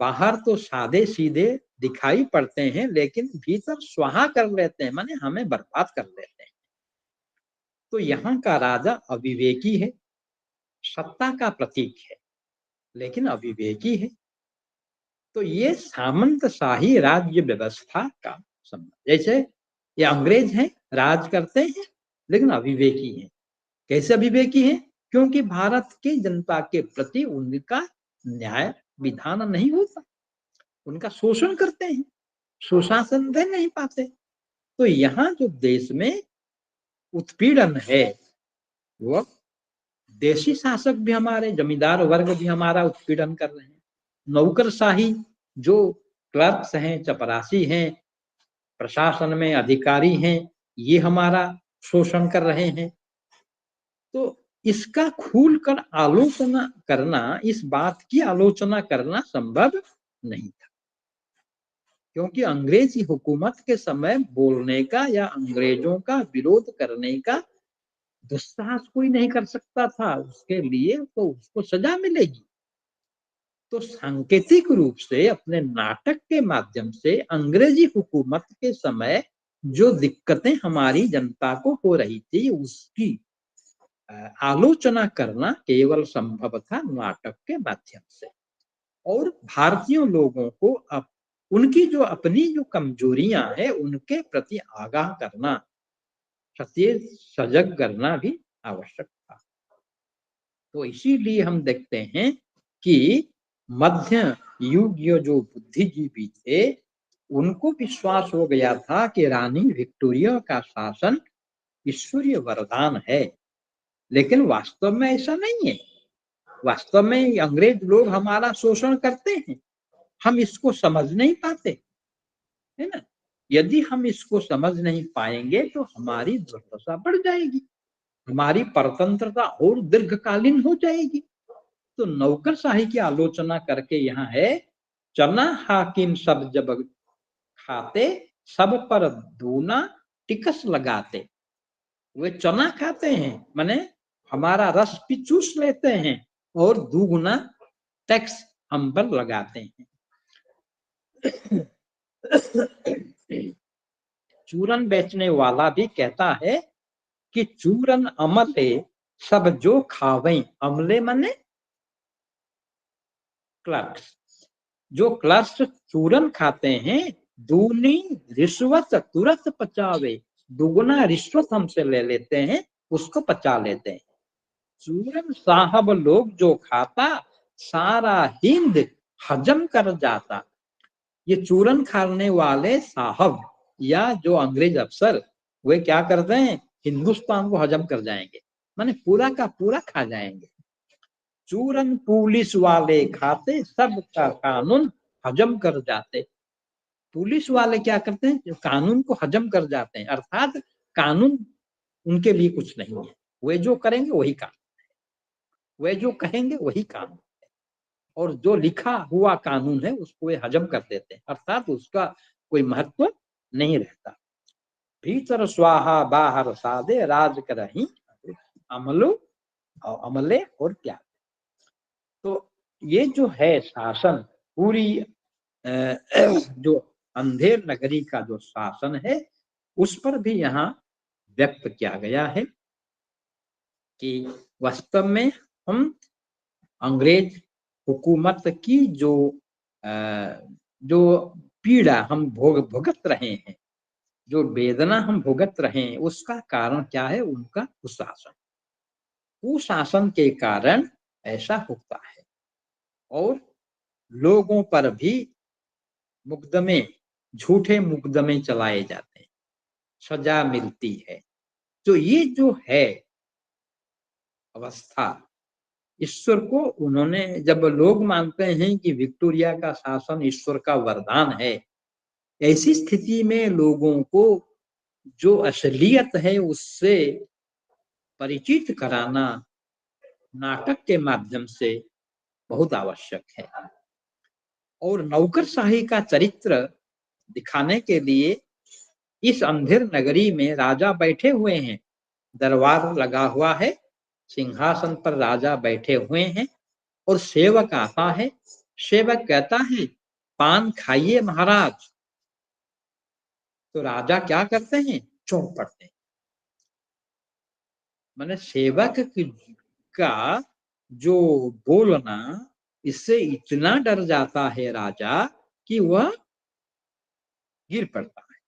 बाहर तो सादे सीधे दिखाई पड़ते हैं लेकिन भीतर स्वाहा कर लेते हैं, माने हमें बर्बाद कर लेते हैं। तो यहाँ का राजा अविवेकी है, सत्ता का प्रतीक है लेकिन अविवेकी है। तो ये सामंतशाही राज्य व्यवस्था का संबंध। जैसे ये अंग्रेज हैं, राज करते हैं लेकिन अविवेकी हैं। कैसे अविवेकी हैं? क्योंकि भारत की जनता के प्रति उनका न्याय विधान नहीं होता, उनका शोषण करते हैं, सुशासन दे नहीं पाते। तो यहाँ जो देश में उत्पीड़न है वो देशी शासक भी हमारे, जमींदार वर्ग भी हमारा उत्पीड़न कर रहे हैं। नौकरशाही जो क्लर्क्स हैं, चपरासी हैं, प्रशासन में अधिकारी हैं, ये हमारा शोषण कर रहे हैं। तो इसका खुलकर आलोचना करना, इस बात की आलोचना करना संभव नहीं था क्योंकि अंग्रेजी हुकूमत के समय बोलने का या अंग्रेजों का विरोध करने का दुस्साहस कोई नहीं कर सकता था। उसके लिए तो उसको सजा मिलेगी। तो सांकेतिक रूप से अपने नाटक के माध्यम से अंग्रेजी हुकूमत के समय जो दिक्कतें हमारी जनता को हो रही थी उसकी आलोचना करना केवल संभव था नाटक के माध्यम से। और भारतीय लोगों को उनकी जो अपनी जो कमजोरियां है उनके प्रति आगाह करना, सचेत सजग करना भी आवश्यक था। तो इसीलिए हम देखते हैं कि मध्य युग जो बुद्धिजीवी थे उनको विश्वास हो गया था कि रानी विक्टोरिया का शासन ईश्वरीय वरदान है, लेकिन वास्तव में ऐसा नहीं है। वास्तव में अंग्रेज लोग हमारा शोषण करते हैं, हम इसको समझ नहीं पाते, है ना। यदि हम इसको समझ नहीं पाएंगे तो हमारी दुर्दशा बढ़ जाएगी, हमारी परतंत्रता और दीर्घकालीन हो जाएगी। तो नौकरशाही की आलोचना करके यहाँ है, चना हाकिम सब जब खाते, सब पर दूना टिकस लगाते। वे चना खाते हैं माने हमारा रस भी चूस लेते हैं और दुगुना टैक्स हम पर लगाते हैं। चूरन बेचने वाला भी कहता है कि चूरन अमले सब जो खावे, अमले माने क्लर्क्स, जो क्लर्क्स चूरन खाते हैं दूनी रिश्वत तुरंत पचावे, दुगुना रिश्वत हमसे ले लेते हैं, उसको पचा लेते हैं। चूरन साहब लोग जो खाता सारा हिंद हजम कर जाता। ये चूरन खाने वाले साहब या जो अंग्रेज अफसर वे क्या करते हैं, हिंदुस्तान को हजम कर जाएंगे, माने पूरा का पूरा खा जाएंगे। चूरन पुलिस वाले खाते सबका कानून हजम कर जाते। पुलिस वाले क्या करते हैं, जो कानून को हजम कर जाते हैं, अर्थात कानून उनके लिए कुछ नहीं है, वे जो करेंगे वही कानून, वे जो कहेंगे वही कानून, और जो लिखा हुआ कानून है उसको वे हजम कर देते हैं, अर्थात उसका कोई महत्व नहीं रहता। भीतर स्वाहा बाहर सादे राज करही अमलो और अमले और क्या। तो ये जो है शासन पूरी जो अंधेर नगरी का जो शासन है उस पर भी यहाँ व्यक्त किया गया है कि वास्तव में हम अंग्रेज हुकूमत की जो पीड़ा हम भुगत रहे हैं, जो वेदना हम भुगत रहे हैं, उसका कारण क्या है, उनका कुशासन। कुशासन के कारण ऐसा होता है और लोगों पर भी मुकदमे, झूठे मुकदमे चलाए जाते हैं, सजा मिलती है। तो ये जो है अवस्था, ईश्वर को उन्होंने, जब लोग मानते हैं कि विक्टोरिया का शासन ईश्वर का वरदान है, ऐसी स्थिति में लोगों को जो असलियत है उससे परिचित कराना नाटक के माध्यम से बहुत आवश्यक है। और नौकरशाही का चरित्र दिखाने के लिए इस अंधेर नगरी में राजा बैठे हुए हैं, दरबार लगा हुआ है, सिंहासन पर राजा बैठे हुए हैं और सेवक आता है। सेवक कहता है पान खाइए महाराज, तो राजा क्या करते हैं, चौंक पड़ते हैं। माने सेवक का जो बोलना, इससे इतना डर जाता है राजा कि वह गिर पड़ता है।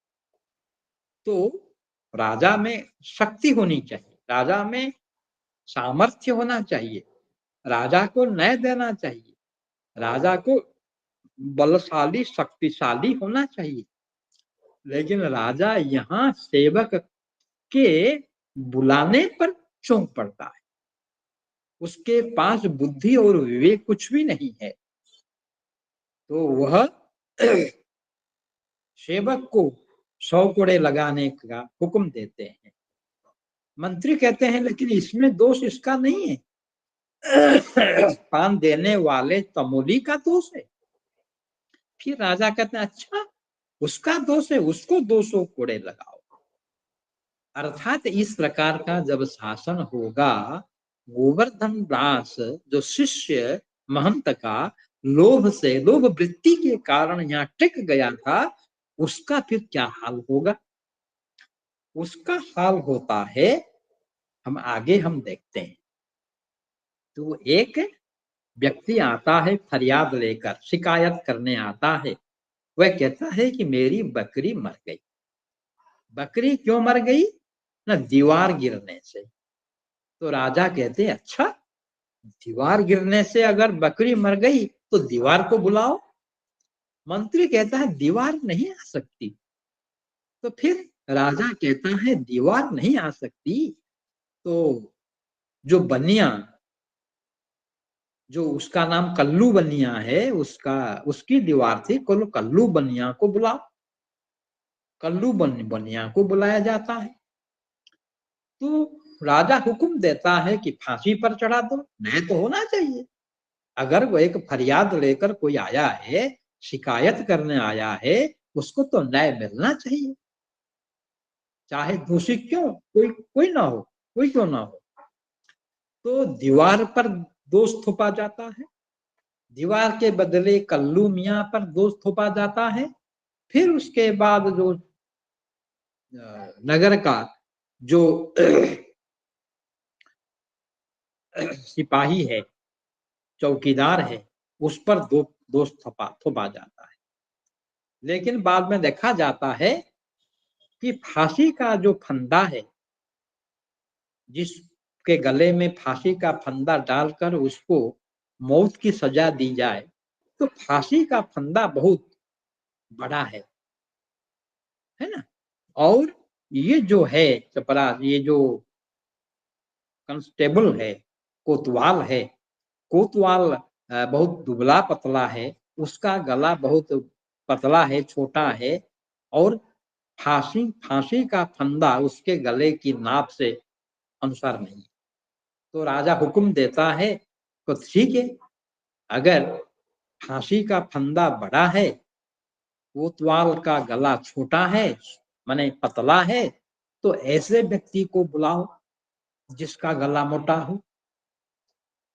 तो राजा में शक्ति होनी चाहिए, राजा में सामर्थ्य होना चाहिए, राजा को न्याय देना चाहिए, राजा को बलशाली शक्तिशाली होना चाहिए। लेकिन राजा यहाँ सेवक के बुलाने पर चौंक पड़ता है, उसके पास बुद्धि और विवेक कुछ भी नहीं है, तो वह सेवक को 100 कोड़े लगाने का हुक्म देते हैं। मंत्री कहते हैं लेकिन इसमें दोष इसका नहीं है, पान देने वाले तमोली का दोष है। फिर राजा कहते हैं अच्छा उसका दोष है, उसको 200 कोड़े लगाओ। अर्थात इस प्रकार का जब शासन होगा, गोवर्धन दास जो शिष्य महंत का लोभ से, लोभ वृत्ति के कारण यहाँ टिक गया था, उसका फिर क्या हाल होगा। उसका हाल होता है, हम आगे हम देखते हैं। तो एक व्यक्ति आता है फरियाद लेकर, शिकायत करने आता है। वह कहता है कि मेरी बकरी मर गई। बकरी क्यों मर गई? ना दीवार गिरने से। तो राजा कहते, अच्छा, दीवार गिरने से अगर बकरी मर गई तो दीवार को बुलाओ। मंत्री कहता है दीवार नहीं आ सकती। तो फिर राजा कहता है दीवार नहीं आ सकती तो जो बनिया, जो उसका नाम कल्लू बनिया है, उसकी दीवार थी, कल्लू बनिया को बुलाओ। बनिया को बुलाया जाता है। तो राजा हुक्म देता है कि फांसी पर चढ़ा दो। न्याय तो होना चाहिए। अगर वो एक फरियाद लेकर कोई आया है, शिकायत करने आया है, उसको तो न्याय मिलना चाहिए, चाहे दोषी क्यों कोई कोई ना हो, कोई क्यों ना हो। तो दीवार पर दोष थोपा जाता है। दीवार के बदले कल्लू मियाँ पर दोष थोपा जाता है। फिर उसके बाद जो नगर का जो सिपाही है, चौकीदार है, उस पर दोष थोपा जाता है। लेकिन बाद में देखा जाता है कि फांसी का जो फंदा है, जिसके गले में फांसी का फंदा डालकर उसको मौत की सजा दी जाए, तो फांसी का फंदा बहुत बड़ा है ना। और ये जो है चपरास, ये जो कांस्टेबल है, कोतवाल है, कोतवाल बहुत दुबला पतला है, उसका गला बहुत पतला है, छोटा है, और फांसी फांसी का फंदा उसके गले की नाप से अनुसार नहीं। तो राजा हुक्म देता है, तो ठीक है, अगर फांसी का फंदा बड़ा है, कोतवाल का गला छोटा है, माने पतला है, तो ऐसे व्यक्ति को बुलाओ जिसका गला मोटा हो।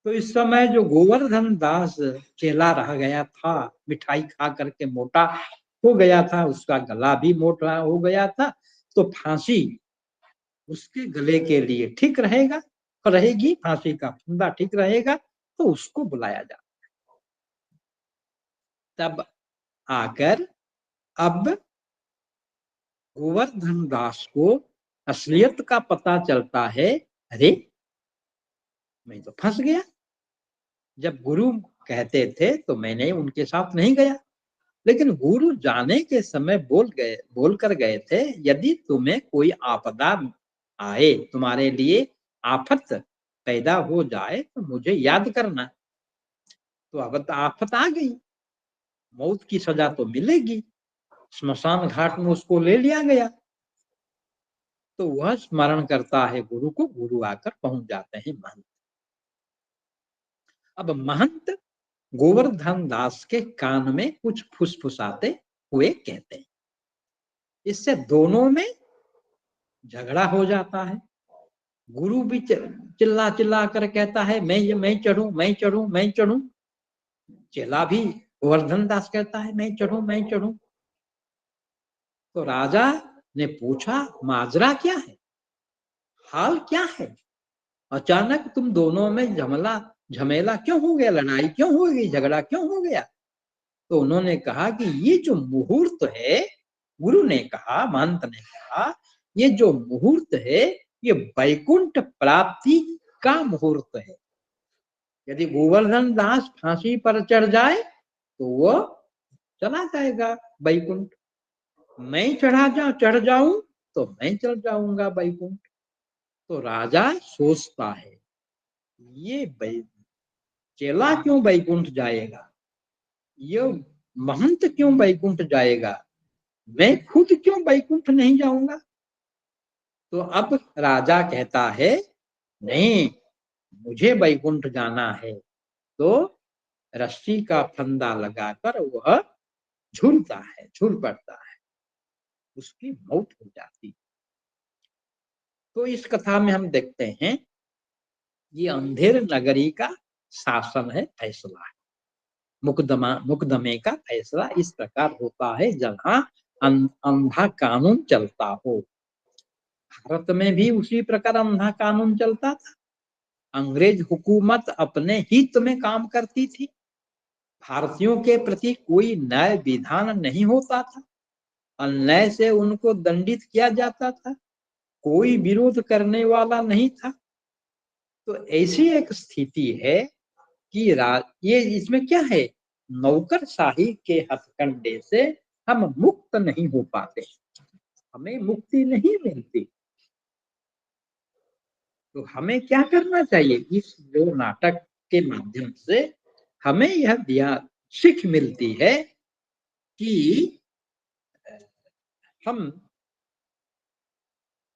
तो इस समय जो गोवर्धन दास चेला रह गया था, मिठाई खा करके मोटा हो गया था, उसका गला भी मोटा हो गया था, तो फांसी उसके गले के लिए ठीक रहेगी, फांसी का फंदा ठीक रहेगा, तो उसको बुलाया जाता। तब आकर अब गोवर्धन दास को असलियत का पता चलता है, अरे मैं तो फंस गया। जब गुरु कहते थे तो मैंने उनके साथ नहीं गया, लेकिन गुरु जाने के समय बोल कर गए थे, यदि तुम्हें कोई आपदा आए, तुम्हारे लिए आफत पैदा हो जाए तो मुझे याद करना। तो अब आफत आ गई, मौत की सजा तो मिलेगी। स्मशान घाट में उसको ले लिया गया। तो वह स्मरण करता है गुरु को, गुरु आकर पहुंच जाते हैं महंत। अब महंत गोवर्धन दास के कान में कुछ फुसफुसाते हुए कहते हैं। इससे दोनों में झगड़ा हो जाता है। गुरु भी चिल्ला चिल्ला कर कहता है, मैं चढ़ूं, मैं चढ़ूं, मैं चढ़ूं। चेला भी गोवर्धन दास कहता है, मैं चढ़ूं, मैं चढ़ूं। तो राजा ने पूछा, माजरा क्या है, हाल क्या है? अचानक तुम दोनों में झमेला क्यों हो गया, लड़ाई क्यों हो गई, झगड़ा क्यों हो गया? तो उन्होंने कहा कि ये जो मुहूर्त है, गुरु ने कहा, महंत ने कहा, ये जो मुहूर्त है, ये वैकुंठ प्राप्ति का मुहूर्त है। यदि गोवर्धन दास फांसी पर चढ़ जाए तो वो चला जाएगा वैकुंठ। मैं चढ़ जाऊं तो मैं चल जाऊंगा वैकुंठ। तो राजा सोचता है, ये चेला क्यों वैकुंठ जाएगा, ये महंत क्यों वैकुंठ जाएगा, मैं खुद क्यों वैकुंठ नहीं जाऊंगा? तो अब राजा कहता है, नहीं, मुझे वैकुंठ जाना है। तो रस्सी का फंदा लगाकर वह झूल पड़ता है, उसकी मौत हो जाती। तो इस कथा में हम देखते हैं, ये अंधेर नगरी का शासन है, फैसला है, मुकदमे का फैसला इस प्रकार होता है जहां अंधा कानून चलता हो। भारत में भी उसी प्रकार अंधा कानून चलता था। अंग्रेज हुकूमत अपने हित में काम करती थी। भारतीयों के प्रति कोई न्याय विधान नहीं होता था। अन्याय से उनको दंडित किया जाता था। कोई विरोध करने वाला नहीं था। तो ऐसी एक स्थिति है कि ये इसमें क्या है, नौकरशाही के हथकंडे से हम मुक्त नहीं हो पाते, हमें मुक्ति नहीं मिलती। तो हमें क्या करना चाहिए, इस जो नाटक के माध्यम से हमें यह दिया सीख मिलती है कि हम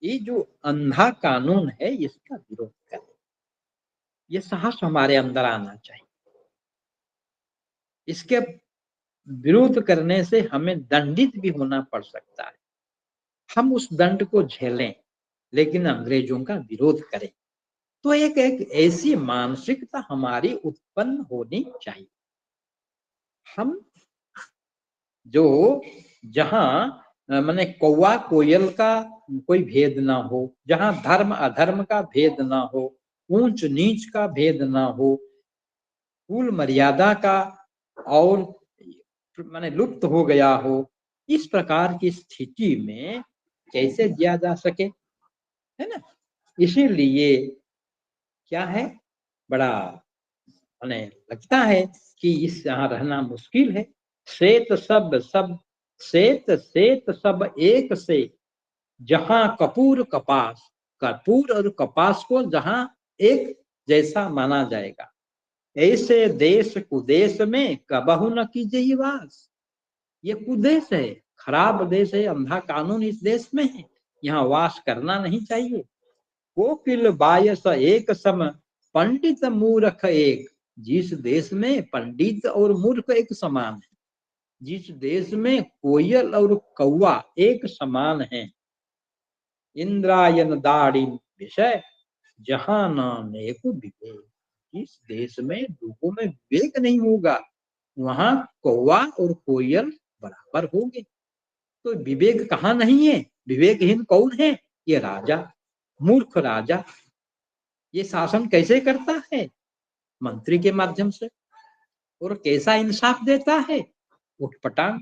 ये जो अंधा कानून है इसका विरोध करें। ये साहस हमारे अंदर आना चाहिए। इसके विरोध करने से हमें दंडित भी होना पड़ सकता है। हम उस दंड को झेलें, लेकिन अंग्रेजों का विरोध करें। तो एक एक ऐसी मानसिकता हमारी उत्पन्न होनी चाहिए। हम जो जहां माने कौवा कोयल का कोई भेद ना हो, जहां धर्म अधर्म का भेद ना हो, ऊंच नीच का भेद ना हो, कुल मर्यादा का और माने लुप्त हो गया हो, इस प्रकार की स्थिति में कैसे जिया जा सके, है ना। इसीलिए क्या है, बड़ा माने लगता है कि इस यहाँ रहना मुश्किल है। श्वेत सब श्वेत श्वेत सब एक से, जहां कपूर कपास, कपूर और कपास को जहां एक जैसा माना जाएगा, ऐसे देश कुदेश में कबहु न कीजिए वास। ये कुदेश है, खराब देश है, अंधा कानून इस देश में है, यहाँ वास करना नहीं चाहिए। कोकिल बायस एक सम, पंडित मूर्ख एक। जिस देश में पंडित और मूर्ख एक समान है, जिस देश में कोयल और कौवा एक समान है, इंद्रायन दाढ़ी विषय, जहां नाम एक विवेक। जिस देश में लोगों में विवेक नहीं होगा, वहां कौवा और कोयल बराबर होंगे। तो विवेक कहाँ नहीं है, विवेकहीन कौन है, ये राजा, मूर्ख राजा। ये शासन कैसे करता है, मंत्री के माध्यम से, और कैसा इंसाफ देता है, उठपटांग।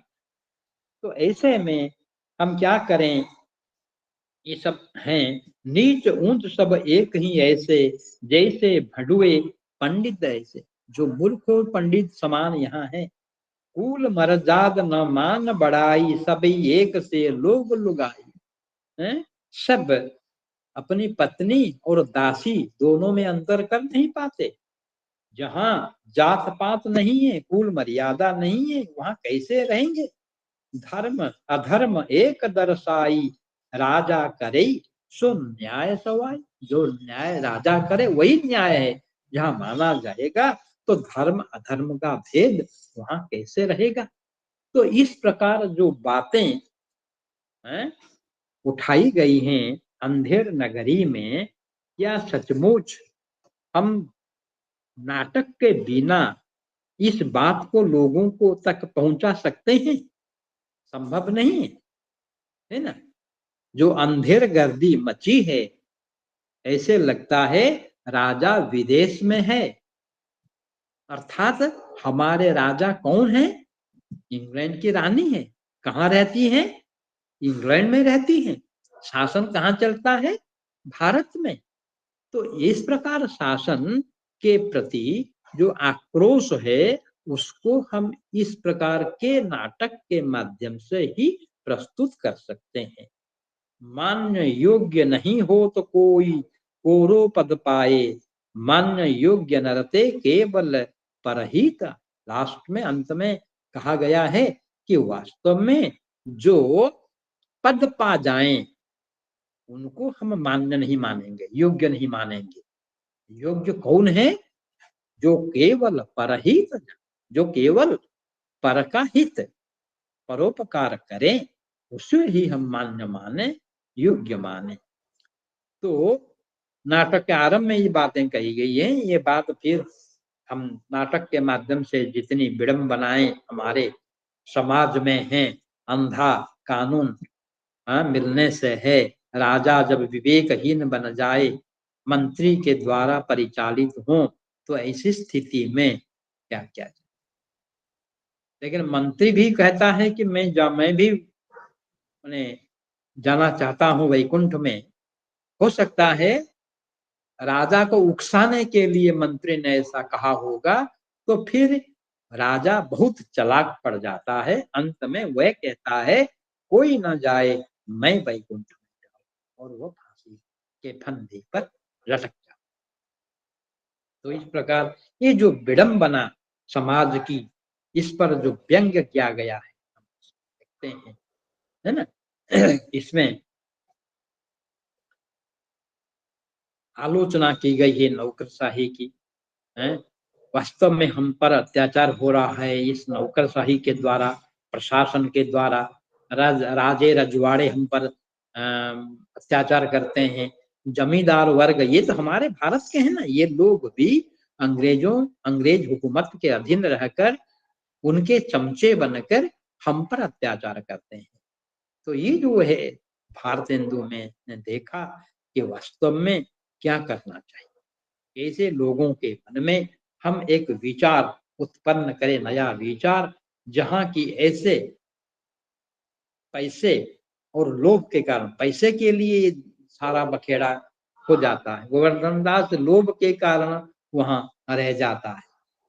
तो ऐसे में हम क्या करें, ये सब हैं नीच ऊंच सब एक ही ऐसे, जैसे भडुए पंडित ऐसे। जो मूर्ख और पंडित समान यहाँ है। कुल मर्जाद न मान बढ़ाई, सभी एक से लोग लुगाई। हैं, सब अपनी पत्नी और दासी दोनों में अंतर कर नहीं पाते। जहां जात पात नहीं है, कुल मर्यादा नहीं है, वहां कैसे रहेंगे। धर्म अधर्म एक दर्शाई, राजा करे सो न्याय सवाई। जो न्याय राजा करे वही न्याय है। जहां माना जाएगा तो धर्म अधर्म का भेद वहां कैसे रहेगा। तो इस प्रकार जो बातें हैं उठाई गई हैं अंधेर नगरी में, क्या सचमुच हम नाटक के बिना इस बात को लोगों को तक पहुंचा सकते हैं? संभव नहीं है, है ना। जो अंधेर गर्दी मची है, ऐसे लगता है राजा विदेश में है। अर्थात हमारे राजा कौन है, इंग्लैंड की रानी है। कहाँ रहती है, इंग्लैंड में रहती है। शासन कहाँ चलता है, भारत में। तो इस प्रकार शासन के प्रति जो आक्रोश है, उसको हम इस प्रकार के नाटक के माध्यम से ही प्रस्तुत कर सकते हैं। मान्य योग्य नहीं हो तो कोई कोरो पद पाए, मान्य योग्य नरते केवल परहित। लास्ट में अंत में कहा गया है कि वास्तव में जो पद पा जाएं, उनको हम मान्य नहीं मानेंगे, योग्य नहीं मानेंगे। योग्य कौन है, जो केवल परहित, जो केवल पर का हित, परोपकार करें, उसे ही हम मान्य माने, योग्य माने। तो नाटक के आरंभ में ये बातें कही गई हैं। ये बात फिर हम नाटक के माध्यम से जितनी विडंबनाएं हमारे समाज में हैं, अंधा कानून मिलने से है, राजा जब विवेकहीन बन जाए, मंत्री के द्वारा परिचालित हों तो ऐसी स्थिति में क्या किया जाए। लेकिन मंत्री भी कहता है कि मैं भी जाना चाहता हूं वैकुंठ में। हो सकता है राजा को उकसाने के लिए मंत्री ने ऐसा कहा होगा, तो फिर राजा बहुत चालाक पड़ जाता है। अंत में वह कहता है कोई न जाए मैं वैकुंठ में जाऊं, और वो फांसी के फंदे पर लटक जाता। तो इस प्रकार ये जो विडंबना समाज की, इस पर जो व्यंग्य किया गया है हम देखते हैं, है ना। इसमें आलोचना की गई है नौकरशाही की, है। वास्तव में हम पर अत्याचार हो रहा है इस नौकरशाही के द्वारा, प्रशासन के द्वारा। राजे रजवाड़े हम पर अत्याचार करते हैं। जमींदार वर्ग, ये तो हमारे भारत के हैं ना, ये लोग भी अंग्रेज हुकूमत के अधीन रहकर उनके चमचे बनकर हम पर अत्याचार करते हैं। तो ये जो है भारतेंदु में ने देखा कि वास्तव में क्या करना चाहिए। ऐसे लोगों के मन में हम एक विचार उत्पन्न करें, नया विचार, जहाँ की ऐसे पैसे और लोभ के कारण, पैसे के लिए सारा बखेड़ा हो जाता है। गोवर्धन दास लोभ के कारण वहां रह जाता है,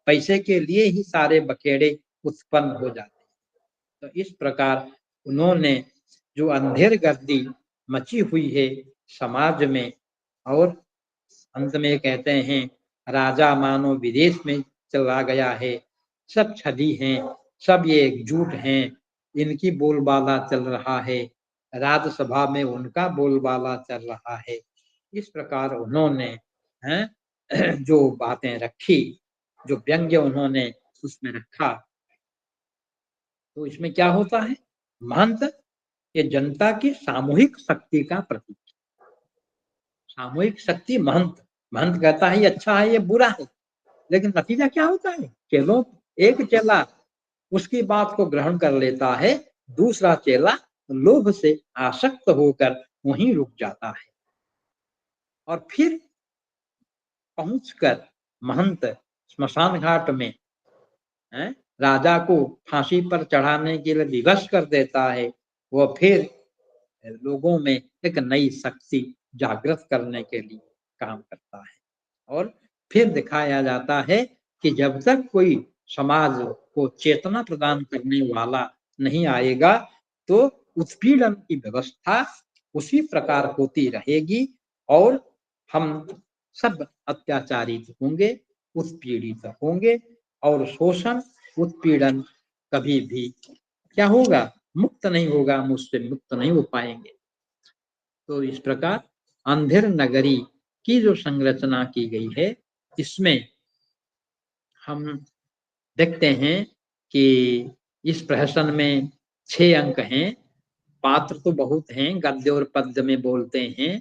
पैसे के लिए ही सारे बखेड़े उत्पन्न हो जाते हैं। तो इस प्रकार उन्होंने जो अंधेर गर्दी मची हुई है समाज में, और अंत में कहते हैं राजा मानो विदेश में चला गया है, सब छली हैं, सब ये एकजुट हैं, इनकी बोलबाला चल रहा है, राज्यसभा में उनका बोलबाला चल रहा है। इस प्रकार उन्होंने, हैं, जो बातें रखी, जो व्यंग्य उन्होंने उसमें रखा, तो इसमें क्या होता है, महंत ये जनता की सामूहिक शक्ति का प्रतीक। सामूहिक शक्ति महंत, महंत कहता है ये अच्छा है ये बुरा है, लेकिन नतीजा क्या होता है, चेलों, एक चेला उसकी बात को ग्रहण कर लेता है, दूसरा चेला लोभ से आसक्त होकर वहीं रुक जाता है, और फिर पहुंचकर महंत स्मशान घाट में, है, राजा को फांसी पर चढ़ाने के लिए विवश कर देता है। वो फिर लोगों में एक नई शक्ति जागृत करने के लिए काम करता है, और फिर दिखाया जाता है कि जब तक कोई समाज को चेतना प्रदान करने वाला नहीं आएगा, तो उत्पीड़न की व्यवस्था उसी प्रकार होती रहेगी, और हम सब अत्याचारित होंगे, उत्पीड़ित होंगे, और शोषण उत्पीड़न कभी भी क्या होगा, मुक्त नहीं होगा, मुझसे मुक्त नहीं हो पाएंगे। तो इस प्रकार अंधेर नगरी की जो संरचना की गई है, इसमें हम देखते हैं कि इस प्रहसन में 6 अंक हैं। पात्र तो बहुत हैं, गद्य और पद्य में बोलते हैं।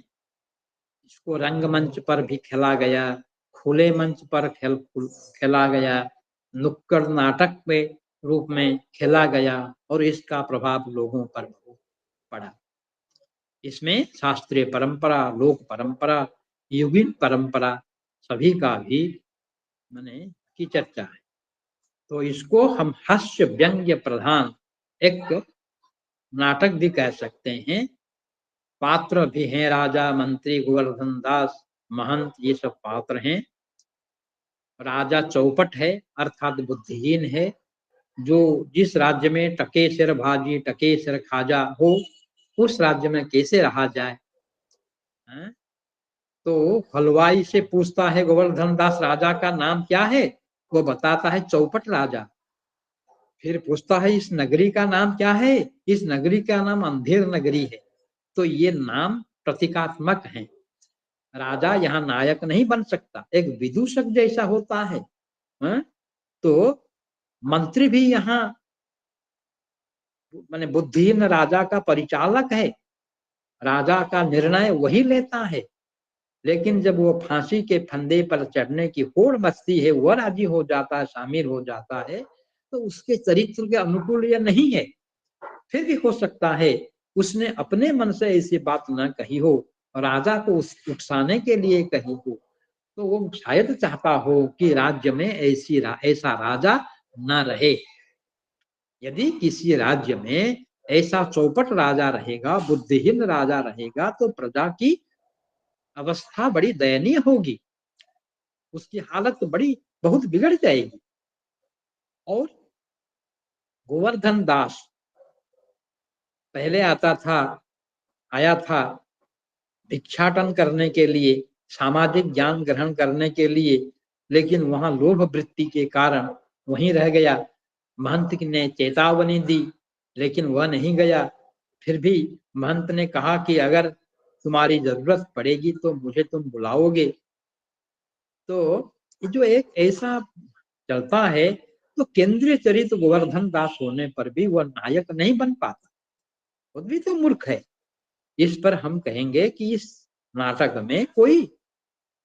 इसको रंगमंच पर भी खेला गया, खुले मंच पर खेला गया, नुक्कड़ नाटक के रूप में खेला गया, और इसका प्रभाव लोगों पर बहुत पड़ा। इसमें शास्त्रीय परंपरा, लोक परंपरा, युगीन परंपरा सभी का भी माने की चर्चा है। तो इसको हम हास्य व्यंग्य प्रधान एक नाटक भी कह सकते हैं। पात्र भी हैं, राजा, मंत्री, गोवर्धन दास, महंत, ये सब पात्र हैं। राजा चौपट है, अर्थात बुद्धिहीन है, जो जिस राज्य में टके सिर भाजी टके सिर खाजा हो, उस राज्य में कैसे रहा जाए। हैं? तो हलवाई से पूछता है गोवर्धन दास राजा का नाम क्या है, वो बताता है चौपट राजा। फिर पूछता है इस नगरी का नाम क्या है, इस नगरी का नाम अंधेर नगरी है। तो ये नाम प्रतीकात्मक है, राजा यहाँ नायक नहीं बन सकता, एक विदूषक जैसा होता है। तो मंत्री भी यहाँ माने बुद्धिहीन राजा का परिचालक है, राजा का निर्णय वही लेता है, लेकिन जब वो फांसी के फंदे पर चढ़ने की होड़ मचती है, वह राजी हो जाता है, शामिल हो जाता है, तो उसके चरित्र के अनुकूल यह नहीं है। फिर भी हो सकता है उसने अपने मन से ऐसी बात न कही हो, राजा को उकसाने के लिए कही हो, तो वो शायद चाहता हो कि राज्य में ऐसा राजा न रहे। यदि किसी राज्य में ऐसा चौपट राजा रहेगा, बुद्धिहीन राजा रहेगा, तो प्रजा की अवस्था बड़ी दयनीय होगी, उसकी हालत बहुत बिगड़ जाएगी। और गोवर्धन दास पहले आया था भिक्षाटन करने के लिए, सामाजिक ज्ञान ग्रहण करने के लिए, लेकिन वहां लोभ वृत्ति के कारण वहीं रह गया। महंत ने चेतावनी दी, लेकिन वह नहीं गया। फिर भी महंत ने कहा कि अगर तुम्हारी जरूरत पड़ेगी तो मुझे तुम बुलाओगे। तो जो एक ऐसा चलता है, तो केंद्रीय चरित्र गोवर्धन दास होने पर भी वह नायक नहीं बन पाता, खुद भी तो मूर्ख है। इस पर हम कहेंगे कि इस नाटक में कोई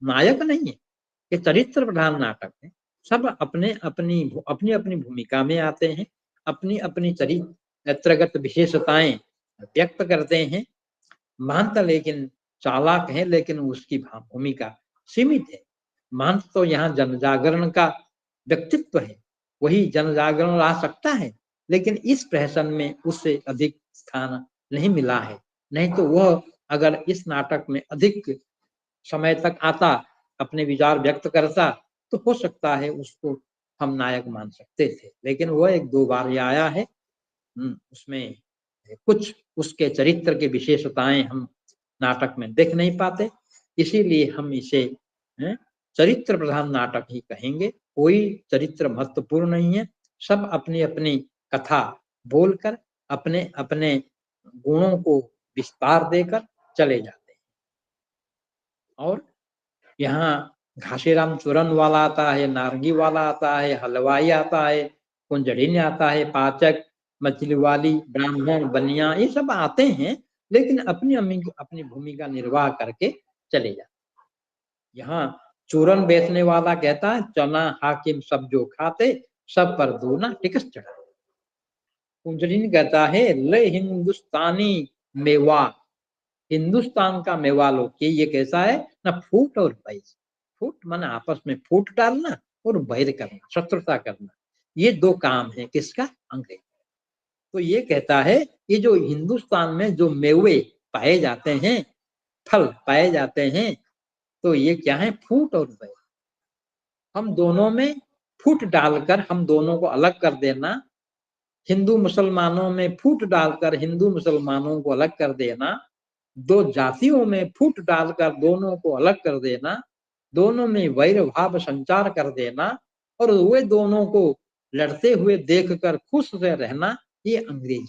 नायक नहीं है, ये चरित्र प्रधान नाटक है। सब अपने अपनी अपनी अपनी भूमिका में आते हैं, अपनी अपनी चरित्रगत विशेषताएं व्यक्त करते हैं। महंत लेकिन चालाक है, लेकिन उसकी भूमिका सीमित है। महंत तो यहाँ जनजागरण का व्यक्तित्व है, वही जनजागरण ला सकता है, लेकिन इस प्रहसन में उससे अधिक स्थान नहीं मिला है। नहीं तो वह अगर इस नाटक में अधिक समय तक आता, अपने विचार व्यक्त करता, तो हो सकता है उसको हम नायक मान सकते थे। लेकिन वह एक दो बार ही आया है, उसमें कुछ उसके चरित्र की विशेषताएं हम नाटक में देख नहीं पाते, इसीलिए हम इसे चरित्र प्रधान नाटक ही कहेंगे। कोई चरित्र महत्वपूर्ण नहीं है, सब अपनी अपनी कथा बोलकर अपने अपने गुणों को विस्तार देकर चले जाते हैं। और यहाँ घासीराम चूरन वाला आता है, नारंगी वाला आता है, हलवाई आता है, कुंजड़िन आता है, पाचक, मछली वाली, ब्राह्मण, बनिया, ये सब आते हैं, लेकिन अपनी अपनी भूमिका निर्वाह करके चले जाते। यहाँ चूरन बेचने वाला कहता है, चना हाकिम सब जो खाते, सब पर दूना टिकस चढ़ा। कुंजड़िन कहता है, ले हिंदुस्तानी मेवा, हिंदुस्तान का मेवा लो। कि ये कैसा है ना, फूट और बैर। फूट माने आपस में फूट डालना, और बैर करना, शत्रुता करना, ये दो काम है किसका, अंग्रेज। तो ये कहता है, ये जो हिंदुस्तान में जो मेवे पाए जाते हैं, फल पाए जाते हैं, तो ये क्या है, फूट और बैर। हम दोनों में फूट डालकर हम दोनों को अलग कर देना, हिंदू मुसलमानों में फूट डालकर हिंदू मुसलमानों को अलग कर देना, दो जातियों में फूट डालकर दोनों को अलग कर देना, दोनों में वैर भाव संचार कर देना, और वे दोनों को लड़ते हुए देखकर खुश से रहना, ये अंग्रेज।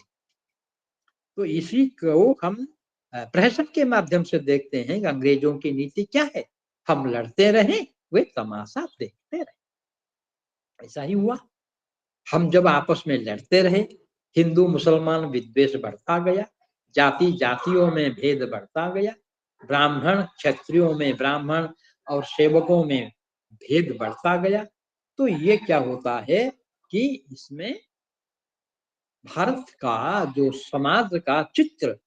तो इसी को हम प्रहसन के माध्यम से देखते हैं कि अंग्रेजों की नीति क्या है, हम लड़ते रहे, वे तमाशा देखते रहे। ऐसा ही हुआ, हम जब आपस में लड़ते रहे, हिंदू मुसलमान विद्वेष बढ़ता गया, जाति जातियों में भेद बढ़ता गया, ब्राह्मण क्षत्रियों में, ब्राह्मण और सेवकों में भेद बढ़ता गया। तो ये क्या होता है कि इसमें भारत का जो समाज का चित्र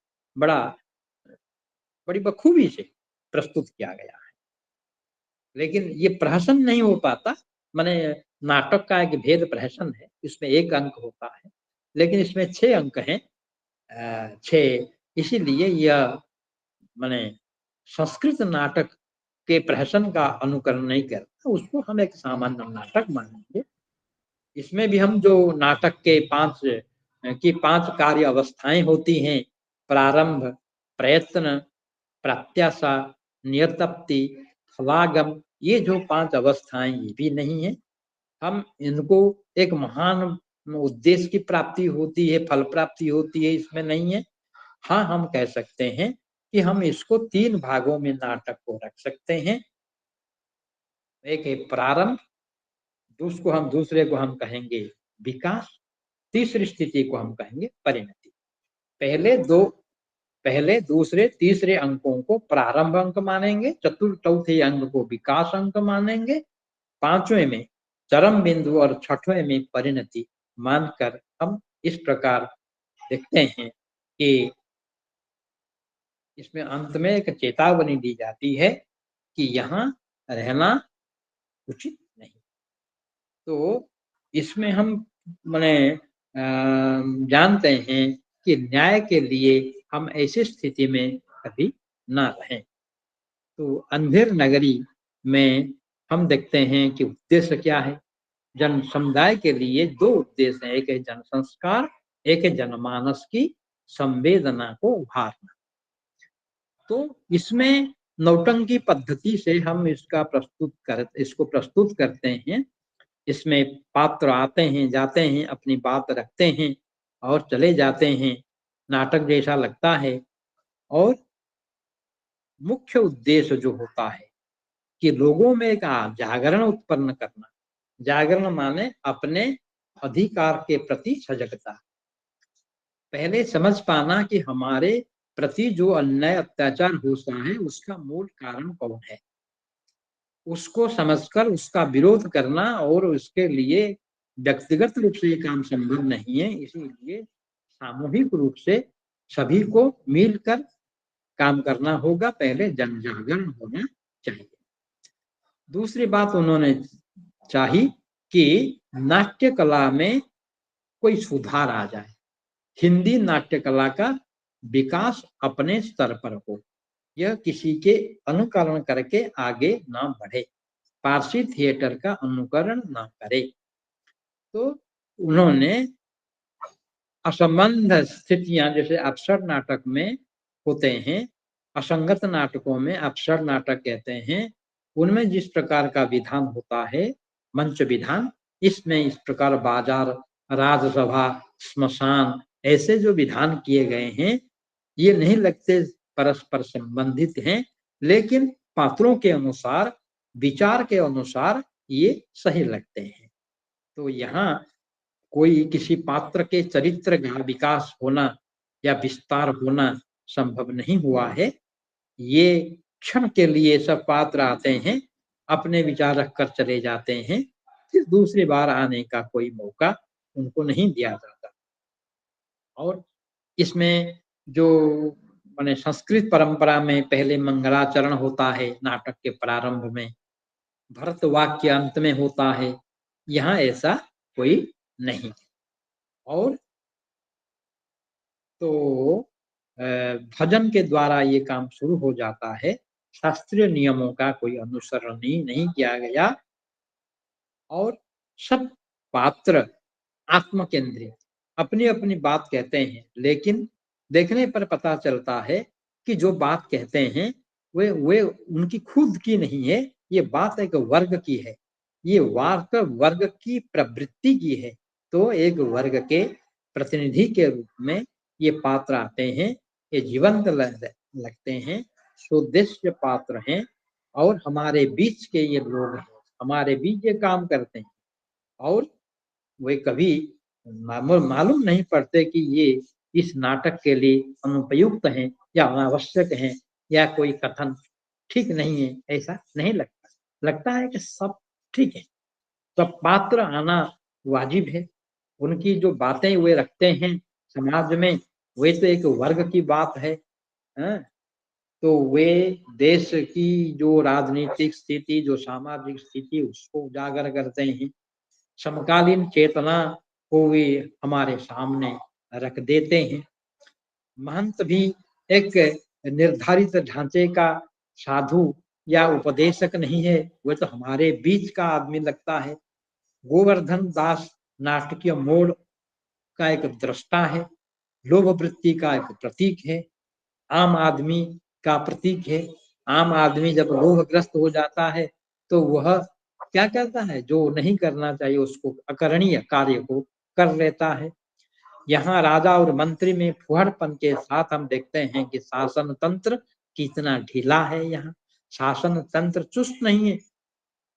बड़ी बखूबी से प्रस्तुत किया गया है। लेकिन ये प्रहसन नहीं हो पाता, माने नाटक का एक भेद प्रहसन है, इसमें एक अंक होता है, लेकिन इसमें 6 अंक हैं, 6, इसीलिए यह माने संस्कृत नाटक के प्रहसन का अनुकरण नहीं करता, उसको हम एक सामान्य नाटक मानेंगे। इसमें भी हम जो नाटक के 5 कार्य अवस्थाएं होती हैं, प्रारंभ, प्रयत्न, प्रत्याशा, नियतप्ति, फलागम, ये जो 5 अवस्थाएं ये भी नहीं है। हम इनको एक महान उद्देश्य की प्राप्ति होती है, फल प्राप्ति होती है, इसमें नहीं है। हाँ, हम कह सकते हैं कि हम इसको 3 भागों में नाटक को रख सकते हैं। एक है प्रारंभ, दूसरे को हम कहेंगे विकास, तीसरी स्थिति को हम कहेंगे परिणति। पहले दूसरे तीसरे अंकों को प्रारंभ अंक मानेंगे, चौथे अंक को विकास अंक मानेंगे, 5वें में चरम बिंदु और 6वें में परिणति मानकर हम इस प्रकार देखते हैं कि इसमें अंत में एक चेतावनी दी जाती है कि यहाँ रहना उचित नहीं। तो इसमें हम माने जानते हैं कि न्याय के लिए हम ऐसी स्थिति में कभी ना रहें। तो अंधेर नगरी में हम देखते हैं कि उद्देश्य क्या है। जन समुदाय के लिए दो उद्देश्य हैं, एक है जन संस्कार, एक है जनमानस की संवेदना को उभारना। तो इसमें नौटंकी पद्धति से हम इसको प्रस्तुत करते हैं। इसमें पात्र आते हैं, जाते हैं, अपनी बात रखते हैं और चले जाते हैं, नाटक जैसा लगता है। और मुख्य उद्देश्य जो होता है कि लोगों में एक जागरण उत्पन्न करना। जागरण माने अपने अधिकार के प्रति सजगता। पहले समझ पाना कि हमारे प्रति जो अन्याय अत्याचार होता है उसका मूल कारण कौन है, उसको समझकर उसका विरोध करना। और उसके लिए व्यक्तिगत रूप से ये काम संभव नहीं है, इसीलिए सामूहिक रूप से सभी को मिलकर काम करना होगा। पहले जन जागरण होना चाहिए। दूसरी बात उन्होंने चाही कि नाट्य कला में कोई सुधार आ जाए, हिंदी नाट्य कला का विकास अपने स्तर पर हो, यह किसी के अनुकरण करके आगे ना बढ़े, पारसी थिएटर का अनुकरण ना करे। तो उन्होंने असंबद्ध स्थितियां जैसे अपसर नाटक में होते हैं, असंगत नाटकों में अपसर नाटक कहते हैं, उनमें जिस प्रकार का विधान होता है, मंच विधान, इसमें इस प्रकार बाजार, राजसभा, स्मशान ऐसे जो विधान किए गए हैं, ये नहीं लगते परस्पर संबंधित हैं, लेकिन पात्रों के अनुसार, विचार के अनुसार ये सही लगते हैं। तो यहाँ कोई किसी पात्र के चरित्र का विकास होना या विस्तार होना संभव नहीं हुआ है। ये क्षण के लिए सब पात्र आते हैं, अपने विचार रखकर चले जाते हैं, फिर दूसरी बार आने का कोई मौका उनको नहीं दिया जाता। और इसमें जो माने संस्कृत परंपरा में पहले मंगलाचरण होता है नाटक के प्रारंभ में, भरत वाक्य अंत में होता है, यहाँ ऐसा कोई नहीं। और तो भजन के द्वारा ये काम शुरू हो जाता है, शास्त्रीय नियमों का कोई अनुसरण ही नहीं किया गया। और सब पात्र आत्म केंद्रित अपनी अपनी बात कहते हैं, लेकिन देखने पर पता चलता है कि जो बात कहते हैं वे उनकी खुद की नहीं है, ये बात एक वर्ग की है, ये वार्ता वर्ग की प्रवृत्ति की है। तो एक वर्ग के प्रतिनिधि के रूप में ये पात्र आते हैं, ये जीवंत लगते हैं, सुदृश्य पात्र हैं और हमारे बीच के ये लोग हैं, हमारे बीच ये काम करते हैं। और वे कभी मालूम नहीं पड़ते कि ये इस नाटक के लिए अनुपयुक्त हैं या अनावश्यक हैं या कोई कथन ठीक नहीं है, ऐसा नहीं लगता। लगता है कि सब ठीक है, सब पात्र आना वाजिब है, उनकी जो बातें वे रखते हैं समाज में, वे तो एक वर्ग की बात है। हाँ? तो वे देश की जो राजनीतिक स्थिति, जो सामाजिक स्थिति, उसको उजागर करते हैं, समकालीन चेतना को वे हमारे सामने रख देते हैं। महंत भी एक निर्धारित ढांचे का साधु या उपदेशक नहीं है, वह तो हमारे बीच का आदमी लगता है। गोवर्धन दास नाटकीय मोड़ का एक दृष्टा है, लोभ वृत्ति का एक प्रतीक है, आम आदमी का प्रतीक है। आम आदमी जब लोभग्रस्त हो जाता है तो वह क्या करता है, जो नहीं करना चाहिए उसको, अकरणीय कार्य को कर लेता है। यहाँ राजा और मंत्री में फुहड़पन के साथ हम देखते हैं कि शासन तंत्र कितना ढीला है। यहाँ शासन तंत्र चुस्त नहीं है,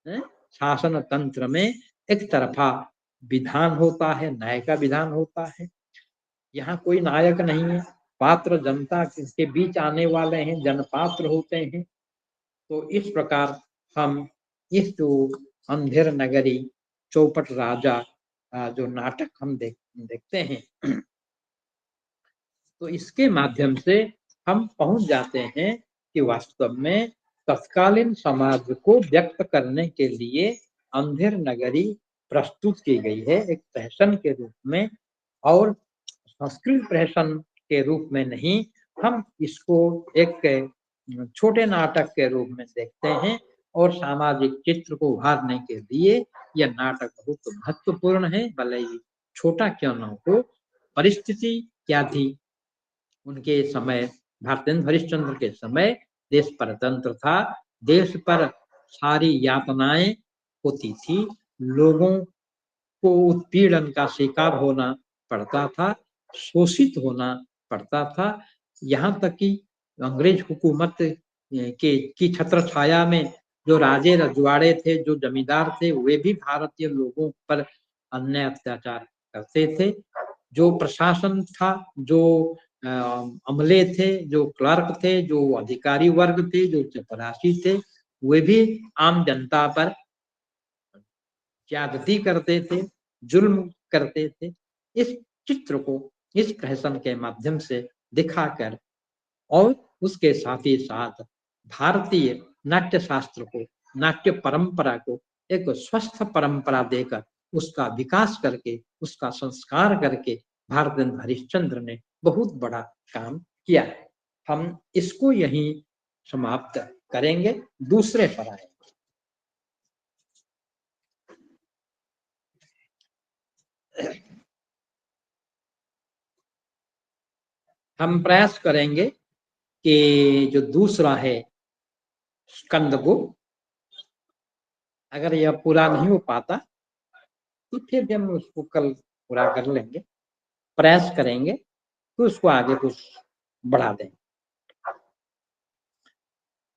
है? शासन तंत्र में एक तरफा विधान होता है, न्याय का विधान होता है। यहाँ कोई नायक नहीं है, पात्र जनता के बीच आने वाले हैं, जनपात्र होते हैं। तो इस प्रकार हम इस जो अंधेर नगरी, चौपट राजा जो नाटक हम देखते हैं, तो इसके माध्यम से हम पहुंच जाते हैं कि वास्तव में तत्कालीन समाज को व्यक्त करने के लिए अंधेर नगरी प्रस्तुत की गई है एक फैशन के रूप में, और संस्कृत फैशन के रूप में नहीं, हम इसको एक छोटे नाटक के रूप में देखते हैं। और सामाजिक चित्र को उभारने के लिए यह नाटक बहुत महत्वपूर्ण है, भले ही छोटा क्यों न हो। परिस्थिति क्या थी उनके समय, भारतेंद्र हरिश्चंद्र के समय देश परतंत्र था, देश पर सारी यातनाएं होती थी, लोगों को उत्पीड़न का शिकार होना पड़ता था, शोषित होना पड़ता था। यहाँ तक कि अंग्रेज हुकूमत की छत्र छाया में जो राजे रजवाड़े थे, जो जमींदार थे, वे भी भारतीय लोगों पर अन्याय अत्याचार करते थे। जो प्रशासन था, जो अमले थे, जो क्लर्क थे, जो अधिकारी वर्ग थे, जो चपरासी थे, वे भी आम जनता पर ज्यादती करते थे, जुल्म करते थे। इस चित्र को इस फैशन के माध्यम से दिखाकर और उसके साथ ही साथ भारतीय नाट्य शास्त्र को, नाट्य परंपरा को एक स्वस्थ परंपरा देकर उसका विकास करके, उसका संस्कार करके भारतेंद्र हरिश्चंद्र ने बहुत बड़ा काम किया है। हम इसको यहीं समाप्त करेंगे, दूसरे पर आएंगे। हम प्रयास करेंगे कि जो दूसरा है स्कंदगुप्त, अगर यह पूरा नहीं हो पाता तो फिर भी हम उसको कल पूरा कर लेंगे, प्रयास करेंगे तो उसको आगे कुछ बढ़ा देंगे।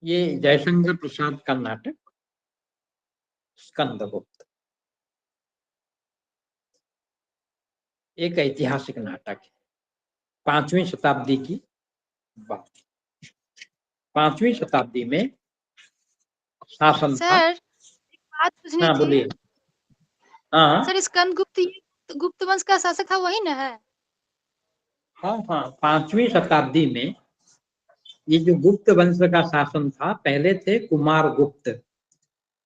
ये जयशंकर प्रसाद का नाटक स्कंदगुप्त एक ऐतिहासिक नाटक है, 5वीं शताब्दी की बात। 5वीं शताब्दी में शासन था। सर बात पूछनी हाँ थी। बोलिए। हाँ सर स्कंदगुप्त गुप्त वंश का शासक था वही ना है? हाँ हाँ, 5वीं शताब्दी में ये जो गुप्त वंश का शासन था, पहले थे कुमार गुप्त।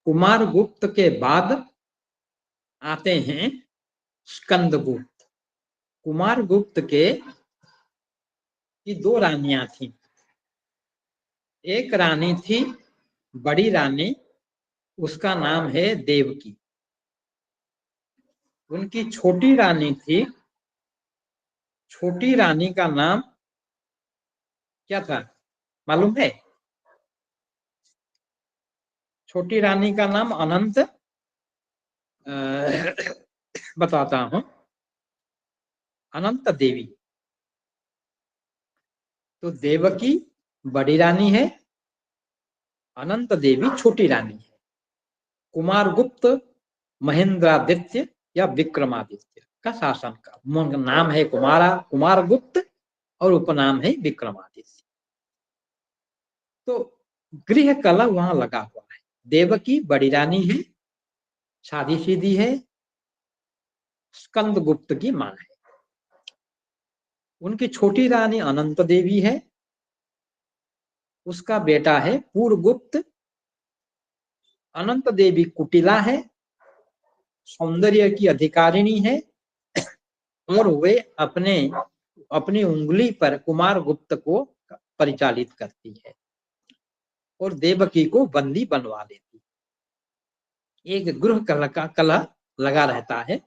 कुमार गुप्त के बाद आते हैं स्कंदगुप्त। कुमार गुप्त के की दो रानियां थी। एक रानी थी बड़ी रानी, उसका नाम है देवकी। उनकी छोटी रानी थी, छोटी रानी का नाम क्या था मालूम है? छोटी रानी का नाम अनंत, बताता हूं, अनंत देवी। तो देवकी बड़ी रानी है, अनंत देवी छोटी रानी है। कुमार गुप्त महेंद्रादित्य या विक्रमादित्य का शासन का नाम है कुमार गुप्त, और उपनाम है विक्रमादित्य। तो गृह कला वहां लगा हुआ है। देवकी बड़ी रानी है, शादी सीधी है, स्कंद गुप्त की मां है। उनकी छोटी रानी अनंत देवी है, उसका बेटा है पूर्वगुप्त। अनंत देवी कुटिला है, सौंदर्य की अधिकारिणी है, और वे अपनी उंगली पर कुमार गुप्त को परिचालित करती है और देवकी को बंदी बनवा लेती। एक गृह कलह लगा रहता है।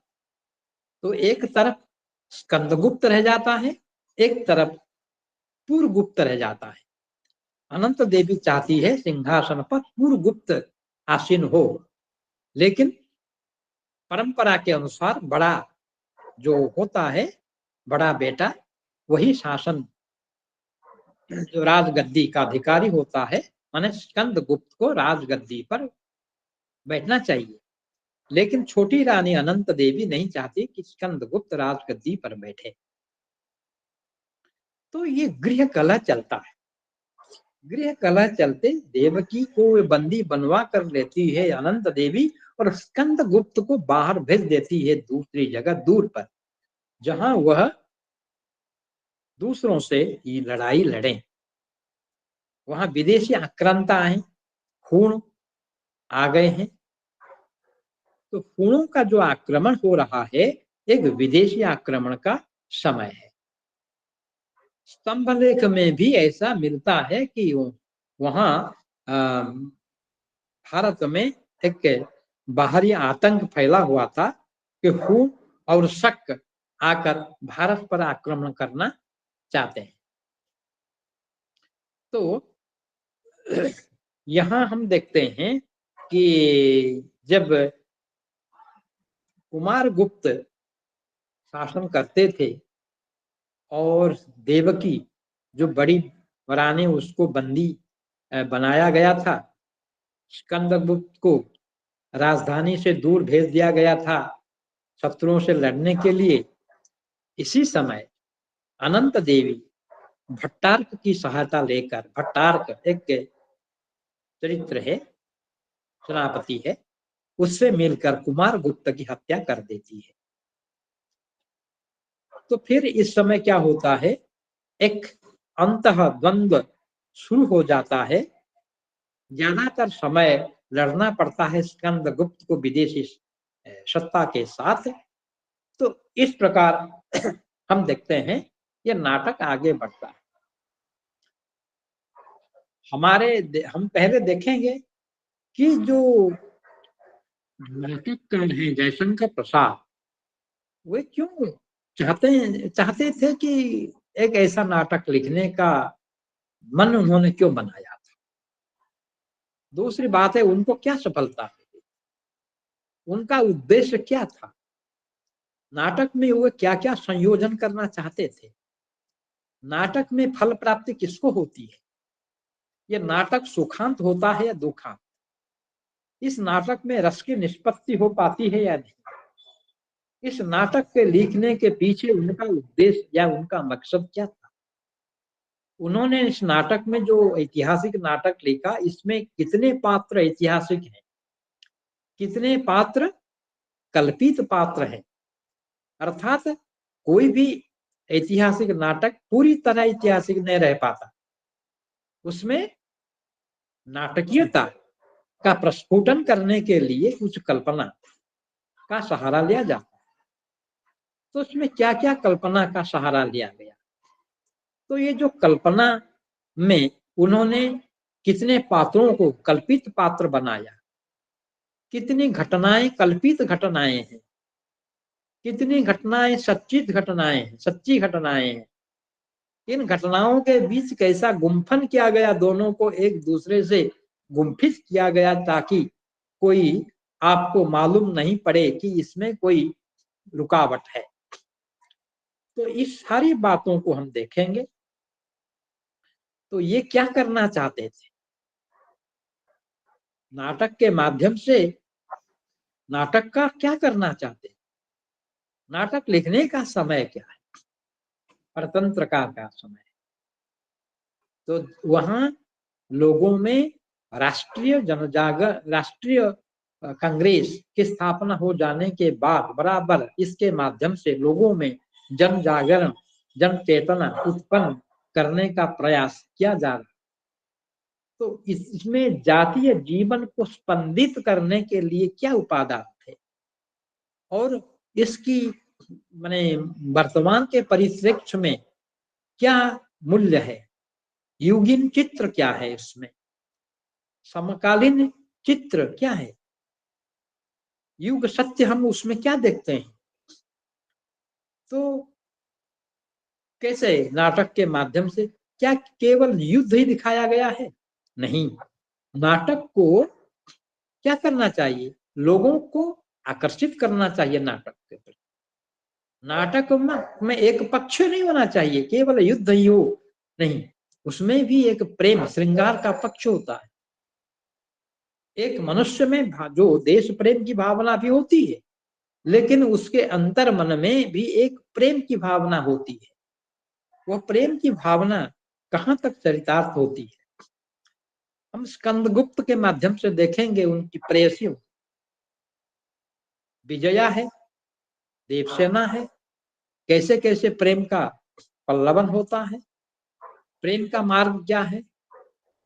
तो एक तरफ स्कंदगुप्त रह जाता है, एक तरफ पूर्वगुप्त रह जाता है। अनंत देवी चाहती है सिंहासन पर पूर्वगुप्त आसीन हो, लेकिन परंपरा के अनुसार बड़ा जो होता है, बड़ा बेटा, वही शासन जो राजगद्दी का अधिकारी होता है, माने स्कंदगुप्त को राजगद्दी पर बैठना चाहिए। लेकिन छोटी रानी अनंत देवी नहीं चाहती कि स्कंदगुप्त राजगद्दी पर बैठे। तो ये गृह कलह चलता है। गृह कलह चलते देवकी को वे बंदी बनवा कर लेती है अनंत देवी, और स्कंदगुप्त को बाहर भेज देती है दूसरी जगह दूर पर, जहां वह दूसरों से ये लड़ाई लड़े। वहां विदेशी आक्रांता आए, हूण आ गए हैं। तो हूणों का जो आक्रमण हो रहा है एक विदेशी आक्रमण का समय है। स्तंभ लेख में भी ऐसा मिलता है कि वहां भारत में एक बाहरी आतंक फैला हुआ था कि हूण और शक आकर भारत पर आक्रमण करना चाहते हैं। तो यहां हम देखते हैं कि जब कुमार गुप्त शासन करते थे और देवकी जो बड़ी रानी उसको बंदी बनाया गया था, स्कंदगुप्त को राजधानी से दूर भेज दिया गया था शत्रुओं से लड़ने के लिए। इसी समय अनंत देवी भट्टार्क की सहायता लेकर, भट्टार्क एक चरित्र है, सेनापति है, उससे मिलकर कुमार गुप्त की हत्या कर देती है। तो फिर इस समय क्या होता है, एक अंतः द्वंद्व शुरू हो जाता है। ज्यादातर समय लड़ना पड़ता है स्कंदगुप्त को विदेशी सत्ता के साथ। तो इस प्रकार हम देखते हैं ये नाटक आगे बढ़ता है। हम पहले देखेंगे कि जो नाटककार हैं जयशंकर प्रसाद, वे क्यों चाहते थे कि एक ऐसा नाटक लिखने का मन उन्होंने क्यों बनाया था। दूसरी बात है उनको क्या सफलता मिली, उनका उद्देश्य क्या था, नाटक में वो क्या क्या संयोजन करना चाहते थे, नाटक में फल प्राप्ति किसको होती है, ये नाटक सुखांत होता है या दुखांत, इस नाटक में रस की निष्पत्ति हो पाती है या नहीं, इस नाटक के लिखने के पीछे उनका उद्देश्य या उनका मकसद क्या था। उन्होंने इस नाटक में जो ऐतिहासिक नाटक लिखा, इसमें कितने पात्र ऐतिहासिक हैं, कितने पात्र कल्पित पात्र हैं। अर्थात कोई भी ऐतिहासिक नाटक पूरी तरह ऐतिहासिक नहीं रह पाता, उसमें नाटकीयता का प्रस्फुटन करने के लिए कुछ कल्पना का सहारा लिया जाता है। तो उसमें क्या क्या कल्पना का सहारा लिया गया, तो ये जो कल्पना में उन्होंने कितने पात्रों को कल्पित पात्र बनाया, कितनी घटनाएं कल्पित घटनाएं हैं, कितनी घटनाएं सच्ची घटनाएं हैं, इन घटनाओं के बीच कैसा गुम्फन किया गया, दोनों को एक दूसरे से गुम्फित किया गया ताकि कोई आपको मालूम नहीं पड़े कि इसमें कोई रुकावट है। तो इस सारी बातों को हम देखेंगे। तो ये क्या करना चाहते थे, नाटक के माध्यम से नाटक का क्या करना चाहते, नाटक लिखने का समय क्या है, परतंत्र का समय। तो वहां लोगों में राष्ट्रीय कांग्रेस की स्थापना हो जाने के बाद बराबर इसके माध्यम से लोगों में जन जागरण, जन चेतना उत्पन्न करने का प्रयास किया जा रहा। तो इसमें जातीय जीवन को स्पंदित करने के लिए क्या उपादान थे और इसकी माने वर्तमान के परिप्रेक्ष्य में क्या मूल्य है, युगीन चित्र क्या है, इसमें समकालीन चित्र क्या है, युग सत्य हम उसमें क्या देखते हैं। तो कैसे नाटक के माध्यम से, क्या केवल युद्ध ही दिखाया गया है, नहीं, नाटक को क्या करना चाहिए, लोगों को आकर्षित करना चाहिए नाटक के प्रति। नाटक में एक पक्ष नहीं होना चाहिए केवल युद्ध ही हो, नहीं, उसमें भी एक प्रेम श्रृंगार का पक्ष होता है। एक मनुष्य में जो देश प्रेम की भावना भी होती है, लेकिन उसके अंतर मन में भी एक प्रेम की भावना होती है। वह प्रेम की भावना कहाँ तक चरितार्थ होती है, हम स्कंदगुप्त के माध्यम से देखेंगे। उनकी प्रेयसियों विजया है, देवसेना है, कैसे कैसे प्रेम का पल्लवन होता है, प्रेम का मार्ग क्या है,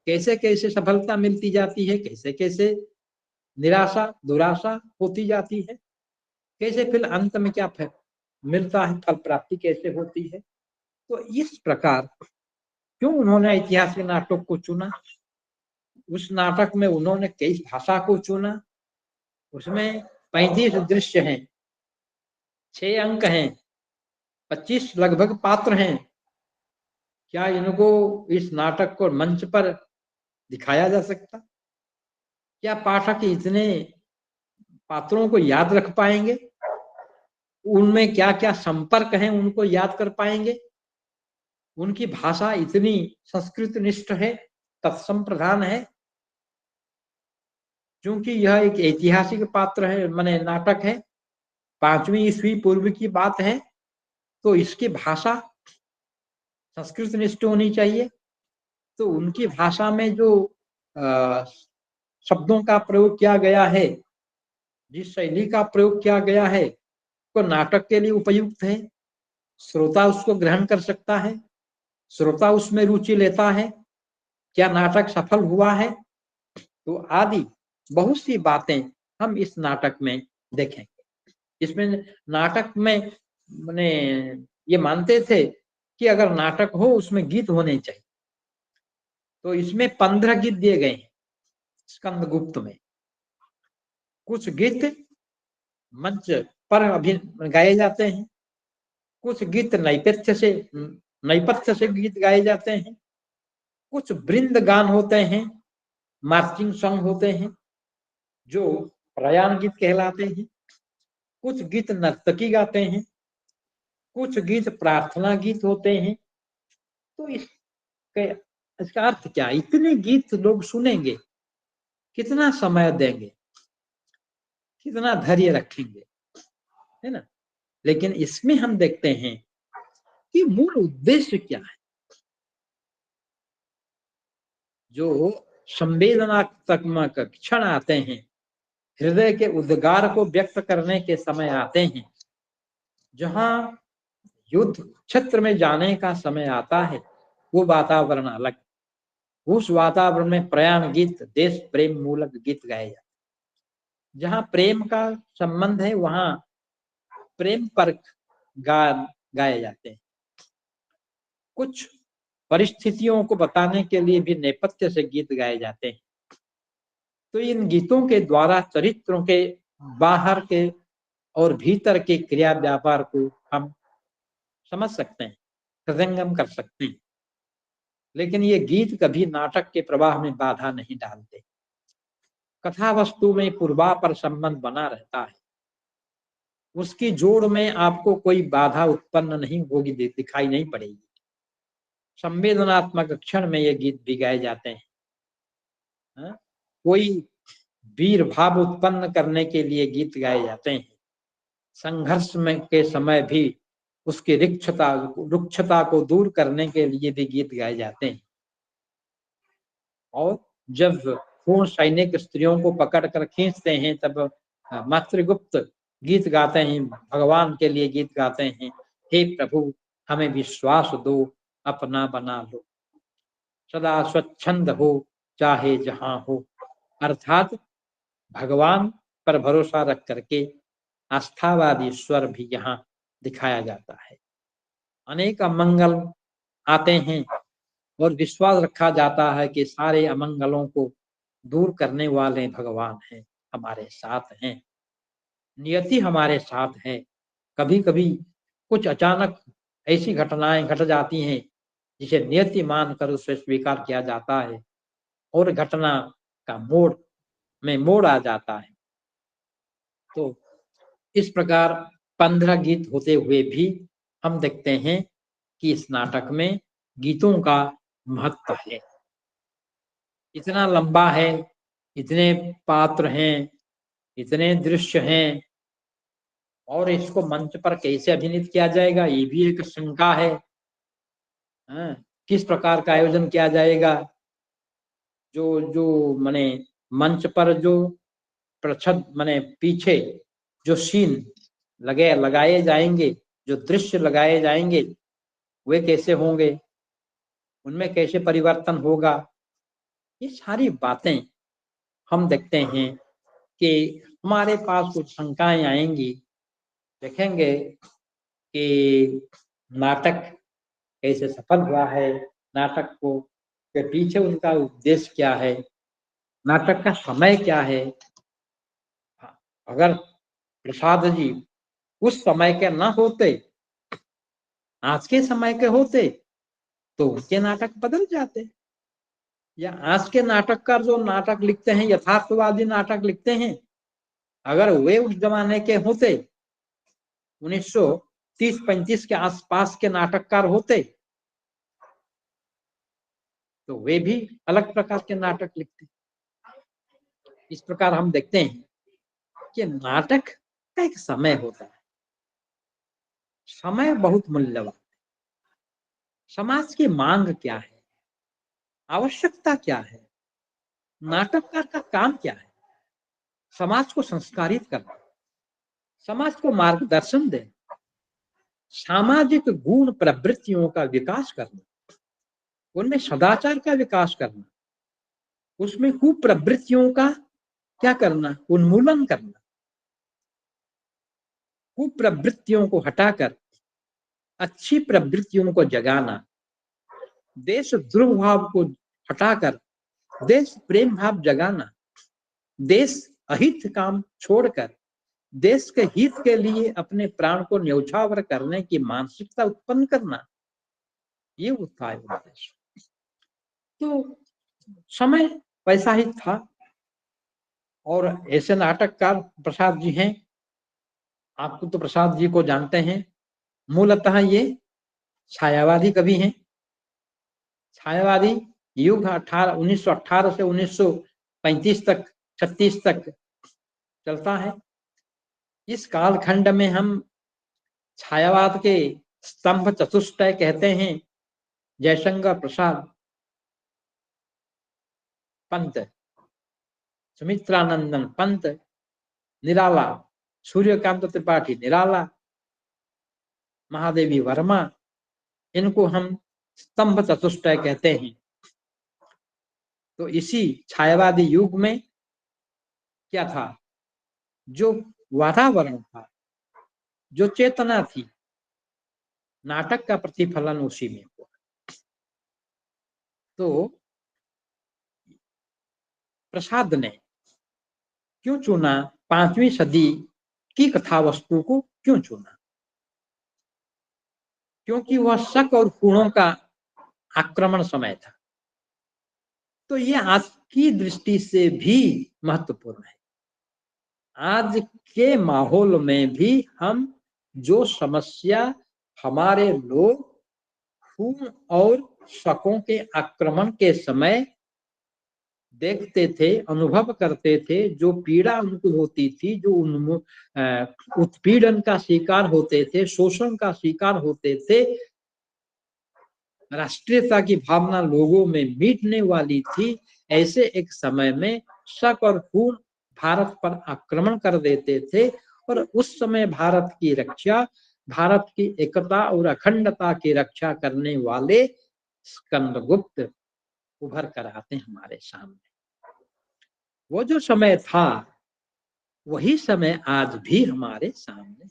कैसे कैसे सफलता मिलती जाती है, कैसे कैसे निराशा दुराशा होती जाती है, कैसे फिर अंत में क्या मिलता है, फल प्राप्ति कैसे होती है। तो इस प्रकार क्यों उन्होंने ऐतिहासिक नाटक को चुना, उस नाटक में उन्होंने किस भाषा को चुना, उसमें 35 दृश्य हैं, 6 अंक हैं, 25 लगभग पात्र हैं। क्या इनको इस नाटक को मंच पर दिखाया जा सकता? क्या पाठक इतने पात्रों को याद रख पाएंगे? उनमें क्या क्या संपर्क हैं उनको याद कर पाएंगे? उनकी भाषा इतनी संस्कृत निष्ठ है, तत्सम प्रधान है। क्योंकि यह एक ऐतिहासिक पात्र है, माने नाटक है, 5वीं ईस्वी पूर्व की बात है, तो इसकी भाषा संस्कृत निष्ठ होनी चाहिए। तो उनकी भाषा में जो शब्दों का प्रयोग किया गया है, जिस शैली का प्रयोग किया गया है, तो नाटक के लिए उपयुक्त है, श्रोता उसको ग्रहण कर सकता है, श्रोता उसमें रुचि लेता है, क्या नाटक सफल हुआ है, तो आदि बहुत सी बातें हम इस नाटक में देखेंगे। इसमें नाटक में माने ये मानते थे कि अगर नाटक हो उसमें गीत होने चाहिए, तो इसमें 15 गीत दिए गए हैं स्कंदगुप्त में। कुछ गीत मंच पर अभी गाए जाते हैं, कुछ गीत नैपथ्य से गीत गाए जाते हैं, कुछ वृंद गान होते हैं, मार्चिंग सॉन्ग होते हैं जो प्रयाण गीत कहलाते हैं, कुछ गीत नर्तकी गाते हैं, कुछ गीत प्रार्थना गीत होते हैं। तो इसका अर्थ क्या, इतने गीत लोग सुनेंगे, कितना समय देंगे, कितना धैर्य रखेंगे, है ना। लेकिन इसमें हम देखते हैं कि मूल उद्देश्य क्या है। जो संवेदनात्मक क्षण आते हैं, हृदय के उद्गार को व्यक्त करने के समय आते हैं, जहां युद्ध क्षेत्र में जाने का समय आता है, वो वातावरण अलग। उस वातावरण में प्रयाण गीत, देश प्रेम मूलक गीत गाए जाते हैं। जहां प्रेम का संबंध है वहां प्रेम पर गाए जाते हैं। कुछ परिस्थितियों को बताने के लिए भी नेपथ्य से गीत गाए जाते हैं। तो इन गीतों के द्वारा चरित्रों के बाहर के और भीतर के क्रिया व्यापार को हम समझ सकते हैं, हृदयंगम कर सकते हैं। लेकिन ये गीत कभी नाटक के प्रवाह में बाधा नहीं डालते। कथा वस्तु में पूर्वापर संबंध बना रहता है, उसकी जोड़ में आपको कोई बाधा उत्पन्न नहीं होगी, दिखाई नहीं पड़ेगी। संवेदनात्मक क्षण में ये गीत भी गाए जाते हैं। कोई वीर भाव उत्पन्न करने के लिए गीत गाए जाते हैं। संघर्ष में के समय भी उसकी रुक्षता को दूर करने के लिए भी गीत गाए जाते हैं। और जब पूर्ण सैनिक स्त्रियों को पकड़ कर खींचते हैं तब मातृगुप्त गीत गाते हैं, भगवान के लिए गीत गाते हैं, हे प्रभु हमें विश्वास दो, अपना बना लो, सदा स्वच्छंद हो चाहे जहां हो। अर्थात भगवान पर भरोसा रख करके आस्थावादी स्वर भी यहाँ दिखाया जाता है। अनेक अमंगल आते हैं और विश्वास रखा जाता है कि सारे अमंगलों को दूर करने वाले भगवान हैं, हमारे साथ हैं, नियति हमारे साथ है। कभी कभी कुछ अचानक ऐसी घटनाएं घट जाती हैं जिसे नियति मानकर उसे स्वीकार किया जाता है और घटना का मोड़ आ जाता है। तो इस प्रकार 15 गीत होते हुए भी हम देखते हैं कि इस नाटक में गीतों का महत्व है। इतना लंबा है, इतने पात्र हैं, इतने दृश्य हैं, और इसको मंच पर कैसे अभिनीत किया जाएगा ये भी एक शंका है। किस प्रकार का आयोजन किया जाएगा, जो जो माने मंच पर जो प्रच्छद माने पीछे जो सीन लगाए जाएंगे, जो दृश्य लगाए जाएंगे, वे कैसे होंगे, उनमें कैसे परिवर्तन होगा, ये सारी बातें हम देखते हैं कि हमारे पास कुछ शंकाएं आएंगी, देखेंगे कि नाटक कैसे सफल हुआ है, नाटक को के पीछे उनका उद्देश्य क्या है, नाटक का समय क्या है। अगर प्रसाद जी उस समय के न होते, आज के समय के होते, तो उनके नाटक बदल जाते। या आज के नाटककार जो नाटक लिखते हैं, यथार्थवादी नाटक लिखते हैं, अगर वे उस जमाने के होते, 1930-35 के आसपास के नाटककार होते, तो वे भी अलग प्रकार के नाटक लिखते। इस प्रकार हम देखते हैं कि नाटक का एक समय होता है। समय बहुत मूल्यवान। समाज की मांग क्या है, आवश्यकता क्या है, नाटककार का काम क्या है? समाज को संस्कारित करना, समाज को मार्गदर्शन देना, सामाजिक गुण प्रवृत्तियों का विकास करना, उनमें सदाचार का विकास करना, उसमें कुप्रवृत्तियों का क्या करना, उन्मूलन करना, कुप्रवृत्तियों को हटाकर अच्छी प्रवृत्तियों को जगाना, देशद्रोह भाव को हटाकर देश प्रेम भाव जगाना, देश अहित काम छोड़कर देश के हित के लिए अपने प्राण को न्यौछावर करने की मानसिकता उत्पन्न करना, ये उसका उद्देश्य। तो समय वैसा ही था। और ऐसे नाटककार प्रसाद जी हैं। आपको तो प्रसाद जी को जानते हैं, मूलतः ये छायावादी कवि हैं। छायावादी युग 1918 से 1935 तक, 36 तक चलता है। इस कालखंड में हम छायावाद के स्तंभ चतुष्टय कहते हैं जयशंकर प्रसाद पंत, सुमित्रानंदन पंत निराला, सूर्यकांत त्रिपाठी निराला, महादेवी वर्मा, इनको हम स्तंभ चतुष्टय कहते हैं। तो इसी छायावादी युग में क्या था, जो वातावरण था, जो चेतना थी, नाटक का प्रतिफलन उसी में हुआ। तो प्रसाद ने क्यों चुना, 5वीं सदी की कथा वस्तु को क्यों चुना? क्योंकि वह शक और गुणों का आक्रमण समय था। तो ये आज की दृष्टि से भी महत्वपूर्ण है। आज के माहौल में भी हम जो समस्या हमारे लोग खून और शकों के आक्रमण के समय देखते थे, अनुभव करते थे, जो पीड़ा उनको होती थी, जो उत्पीड़न का शिकार होते थे, शोषण का शिकार होते थे, राष्ट्रीयता की भावना लोगों में मिटने वाली थी, ऐसे एक समय में शक और खून भारत पर आक्रमण कर देते थे। और उस समय भारत की रक्षा, भारत की एकता और अखंडता की रक्षा करने वाले स्कंदगुप्त उभर कर आते हमारे सामने। वो जो समय था वही समय आज भी हमारे सामने,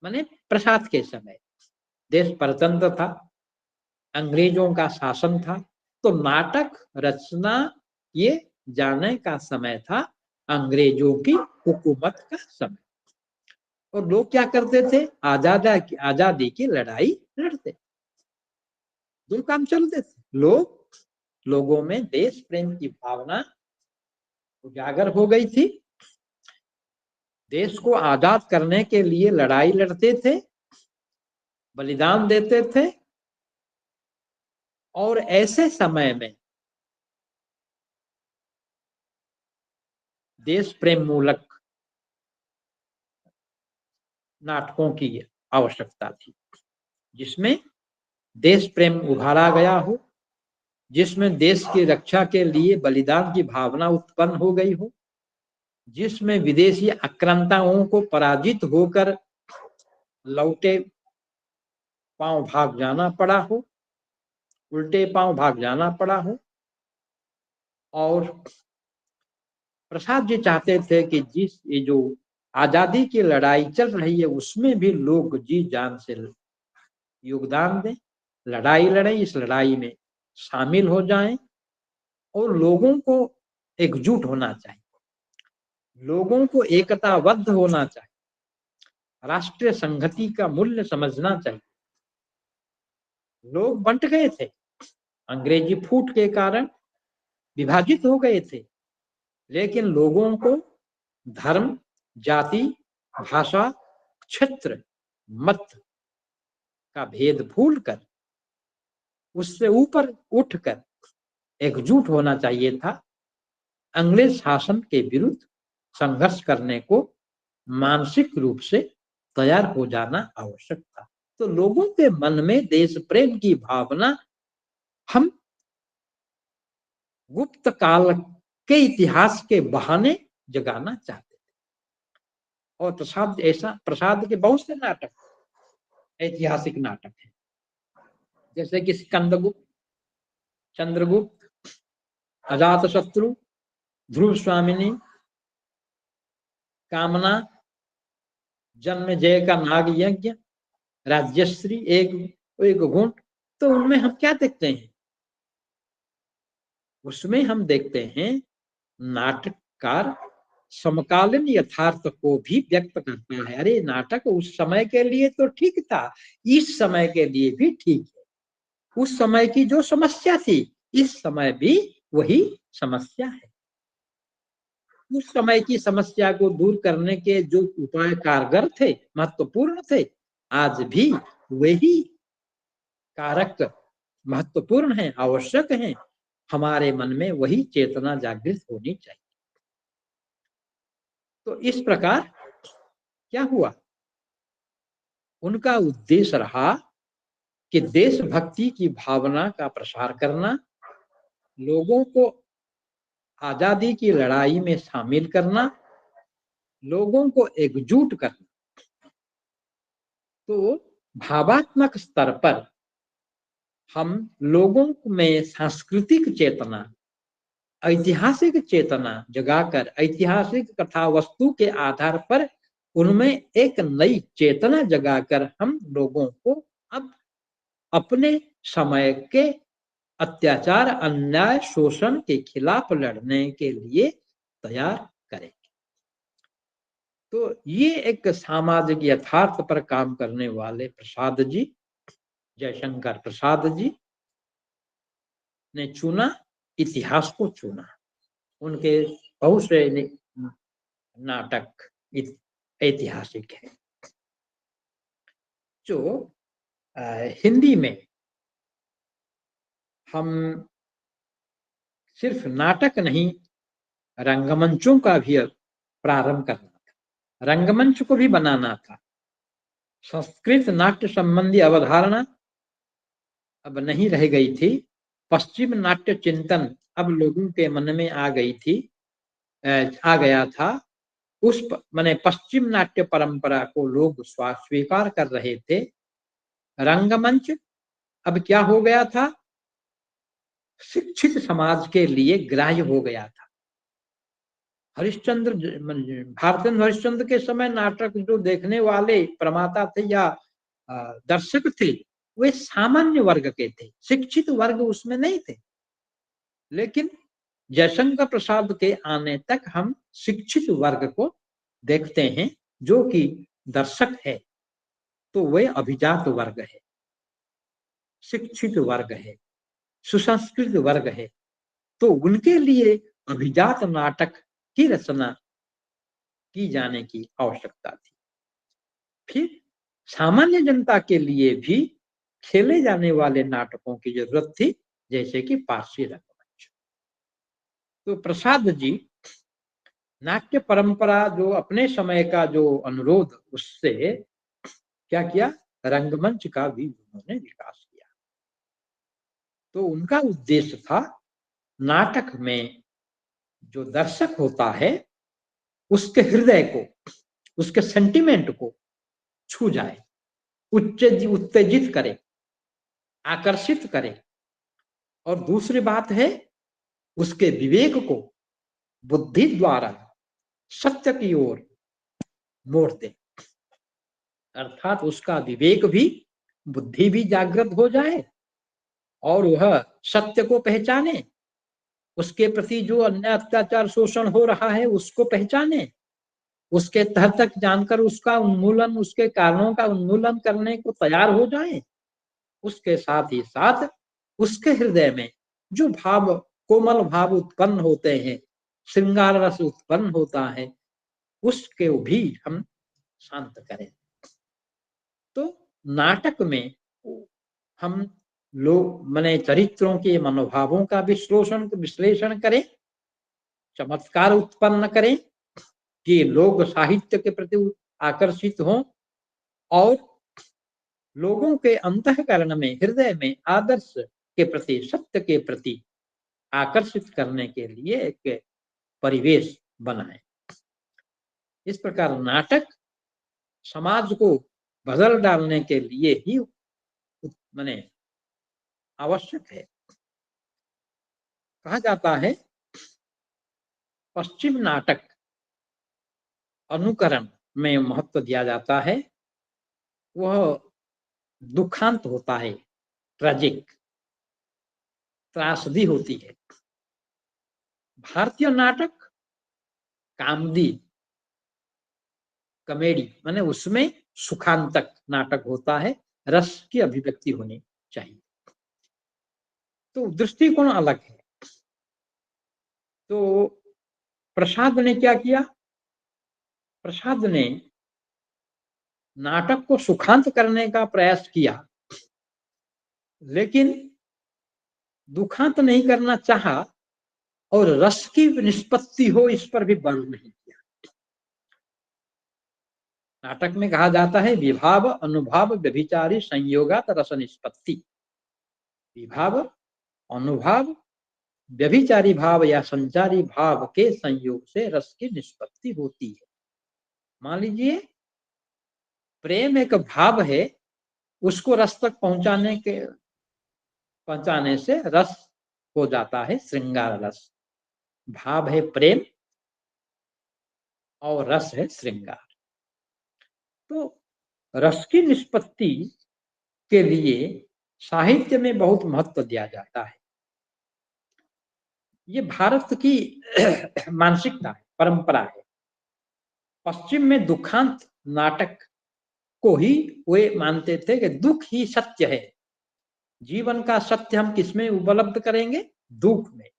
माने प्रसाद के समय देश परतंत्र था, अंग्रेजों का शासन था, तो नाटक रचना ये जाने का समय था, अंग्रेजों की हुकूमत का समय। और लोग क्या करते थे, आजादी की लड़ाई लड़ते। दो काम चलते थे, लोगों में देश प्रेम की भावना उजागर हो गई थी, देश को आजाद करने के लिए लड़ाई लड़ते थे, बलिदान देते थे। और ऐसे समय में देश प्रेम मूलक नाटकों की आवश्यकता थी, जिसमें देश प्रेम उभारा गया हो, जिसमें देश की रक्षा के लिए बलिदान की भावना उत्पन्न हो गई हो, जिसमें विदेशी आक्रांताओं को पराजित होकर लौटे पांव भाग जाना पड़ा हो, उल्टे पांव भाग जाना पड़ा हो, और प्रसाद जी चाहते थे कि ये जो आजादी की लड़ाई चल रही है उसमें भी लोग जी जान से योगदान दें, लड़ाई लड़ें, इस लड़ाई में शामिल हो जाएं और लोगों को एकजुट होना चाहिए, लोगों को एकताबद्ध होना चाहिए, राष्ट्रीय संहति का मूल्य समझना चाहिए। लोग बंट गए थे, अंग्रेजी फूट के कारण विभाजित हो गए थे, लेकिन लोगों को धर्म, जाति, भाषा, क्षेत्र, मत का भेद भूलकर उससे ऊपर उठकर एकजुट होना चाहिए था। अंग्रेज शासन के विरुद्ध संघर्ष करने को मानसिक रूप से तैयार हो जाना आवश्यक था। तो लोगों के मन में देश प्रेम की भावना हम गुप्त काल के इतिहास के बहाने जगाना चाहते थे। और प्रसाद के बहुत से नाटक, ऐतिहासिक नाटक हैं, जैसे कि स्कंदगुप्त, चंद्रगुप्त, अजातशत्रु, ध्रुव स्वामिनी, कामना, जन्मेजय का नाग यज्ञ, राज्यश्री, एक घूंट। तो उनमें हम क्या देखते हैं? उसमें हम देखते हैं नाटककार समकालीन यथार्थ को भी व्यक्त करता है। अरे नाटक उस समय के लिए तो ठीक था, इस समय के लिए भी ठीक है। उस समय की जो समस्या थी इस समय भी वही समस्या है। उस समय की समस्या को दूर करने के जो उपाय कारगर थे, महत्वपूर्ण थे, आज भी वही कारक महत्वपूर्ण है, आवश्यक है। हमारे मन में वही चेतना जागृत होनी चाहिए। तो इस प्रकार क्या हुआ? उनका उद्देश्य रहा कि देशभक्ति की भावना का प्रसार करना, लोगों को आजादी की लड़ाई में शामिल करना, लोगों को एकजुट करना। तो भावात्मक स्तर पर हम लोगों में सांस्कृतिक चेतना, ऐतिहासिक चेतना जगाकर ऐतिहासिक कथा वस्तु के आधार पर उनमें एक नई चेतना जगाकर हम लोगों को अब अपने समय के अत्याचार, अन्याय, शोषण के खिलाफ लड़ने के लिए तैयार करेंगे। तो ये एक सामाजिक यथार्थ पर काम करने वाले प्रसाद जी, जयशंकर प्रसाद जी ने चुना, इतिहास को चुना। उनके बहुत से नाटक ऐतिहासिक है। जो हिंदी में हम सिर्फ नाटक नहीं, रंगमंचों का भी प्रारंभ करना था, रंगमंच को भी बनाना था। संस्कृत नाट्य संबंधी अवधारणा अब नहीं रह गई थी। पश्चिम नाट्य चिंतन अब लोगों के मन में आ गया था। उस माने पश्चिम नाट्य परंपरा को लोग स्वीकार कर रहे थे। रंगमंच अब क्या हो गया था? शिक्षित समाज के लिए ग्राह्य हो गया था। हरिश्चंद्र, भारतेंद्र हरिश्चंद्र के समय नाटक जो देखने वाले प्रमाता थे या दर्शक थे, वे सामान्य वर्ग के थे, शिक्षित वर्ग उसमें नहीं थे। लेकिन जयशंकर प्रसाद के आने तक हम शिक्षित वर्ग को देखते हैं जो कि दर्शक है। तो वे अभिजात वर्ग है, शिक्षित वर्ग है, सुसंस्कृत वर्ग है। तो उनके लिए अभिजात नाटक की रचना की जाने की आवश्यकता थी। फिर सामान्य जनता के लिए भी खेले जाने वाले नाटकों की जरूरत थी, जैसे कि पारसी रंगमंच। तो प्रसाद जी नाट्य परंपरा जो अपने समय का जो अनुरोध, उससे क्या किया? रंगमंच का भी उन्होंने विकास किया। तो उनका उद्देश्य था नाटक में जो दर्शक होता है उसके हृदय को, उसके सेंटिमेंट को छू जाए, उत्तेजित करे, आकर्षित करे। और दूसरी बात है उसके विवेक को बुद्धि द्वारा सत्य की ओर मोड़ दे, अर्थात उसका विवेक भी, बुद्धि भी जागृत हो जाए और वह सत्य को पहचाने, उसके प्रति जो अन्याय अत्याचार शोषण हो रहा है उसको पहचाने, उसके तह तक जानकर उसका उन्मूलन, उसके कारणों का उन्मूलन करने को तैयार हो जाए। उसके साथ ही साथ उसके हृदय में जो भाव, कोमल भाव उत्पन्न होते हैं, श्रृंगार रस उत्पन्न होता है, उसके भी हम शांत करें। तो नाटक में हम लोग माने चरित्रों के मनोभावों का विश्लेषण करें, चमत्कार उत्पन्न करें कि लोग साहित्य के प्रति आकर्षित हों और लोगों के अंतःकरण में, हृदय में आदर्श के प्रति, सत्य के प्रति आकर्षित करने के लिए एक परिवेश बनाए। इस प्रकार नाटक समाज को बदल डालने के लिए ही माने आवश्यक है। कहा जाता है पश्चिम नाटक अनुकरण में महत्व दिया जाता है, वह दुखांत होता है, ट्रेजिक, त्रासदी होती है। भारतीय नाटक कामदी, कॉमेडी, माने उसमें सुखांतक नाटक होता है, रस की अभिव्यक्ति होनी चाहिए। तो दृष्टिकोण अलग है। तो प्रसाद ने क्या किया? प्रसाद ने नाटक को सुखांत करने का प्रयास किया, लेकिन दुखांत नहीं करना चाहा और रस की निष्पत्ति हो इस पर भी बल नहीं किया। नाटक में कहा जाता है विभाव अनुभाव व्यभिचारी संयोगात रस निष्पत्ति। विभाव, अनुभाव, व्यभिचारी भाव या संचारी भाव के संयोग से रस की निष्पत्ति होती है। मान लीजिए प्रेम एक भाव है, उसको रस तक पहुंचाने से रस हो जाता है श्रृंगार रस। भाव है प्रेम और रस है श्रृंगार। तो रस की निष्पत्ति के लिए साहित्य में बहुत महत्व दिया जाता है। ये भारत की मानसिकता है, परंपरा है। पश्चिम में दुखांत नाटक को ही वे मानते थे कि दुख ही सत्य है। जीवन का सत्य हम किसमें उपलब्ध करेंगे? दुख में।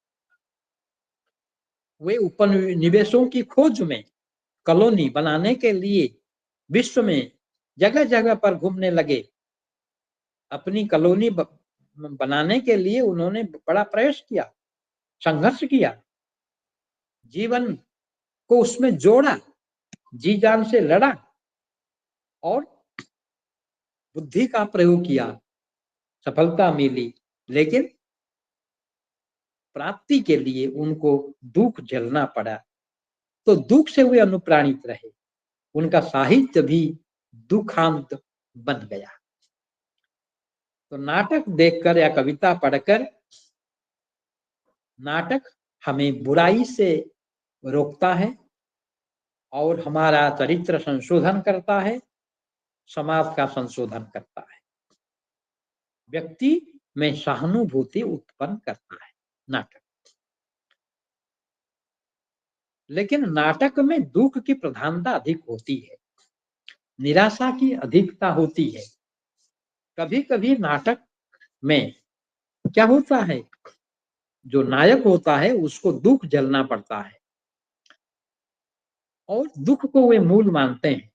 वे उपनिवेशों की खोज में कॉलोनी बनाने के लिए विश्व में जगह जगह पर घूमने लगे। अपनी कॉलोनी बनाने के लिए उन्होंने बड़ा प्रयास किया, संघर्ष किया, जीवन को उसमें जोड़ा, जी जान से लड़ा और बुद्धि का प्रयोग किया, सफलता मिली, लेकिन प्राप्ति के लिए उनको दुख झेलना पड़ा। तो दुख से वे अनुप्राणित रहे, उनका साहित्य भी दुखांत बन गया। तो नाटक देखकर या कविता पढ़कर नाटक हमें बुराई से रोकता है और हमारा चरित्र संशोधन करता है, समाज का संशोधन करता है, व्यक्ति में सहानुभूति उत्पन्न करता है नाटक। लेकिन नाटक में दुख की प्रधानता अधिक होती है, निराशा की अधिकता होती है। कभी कभी नाटक में क्या होता है, जो नायक होता है उसको दुख झेलना पड़ता है और दुख को वे मूल मानते हैं।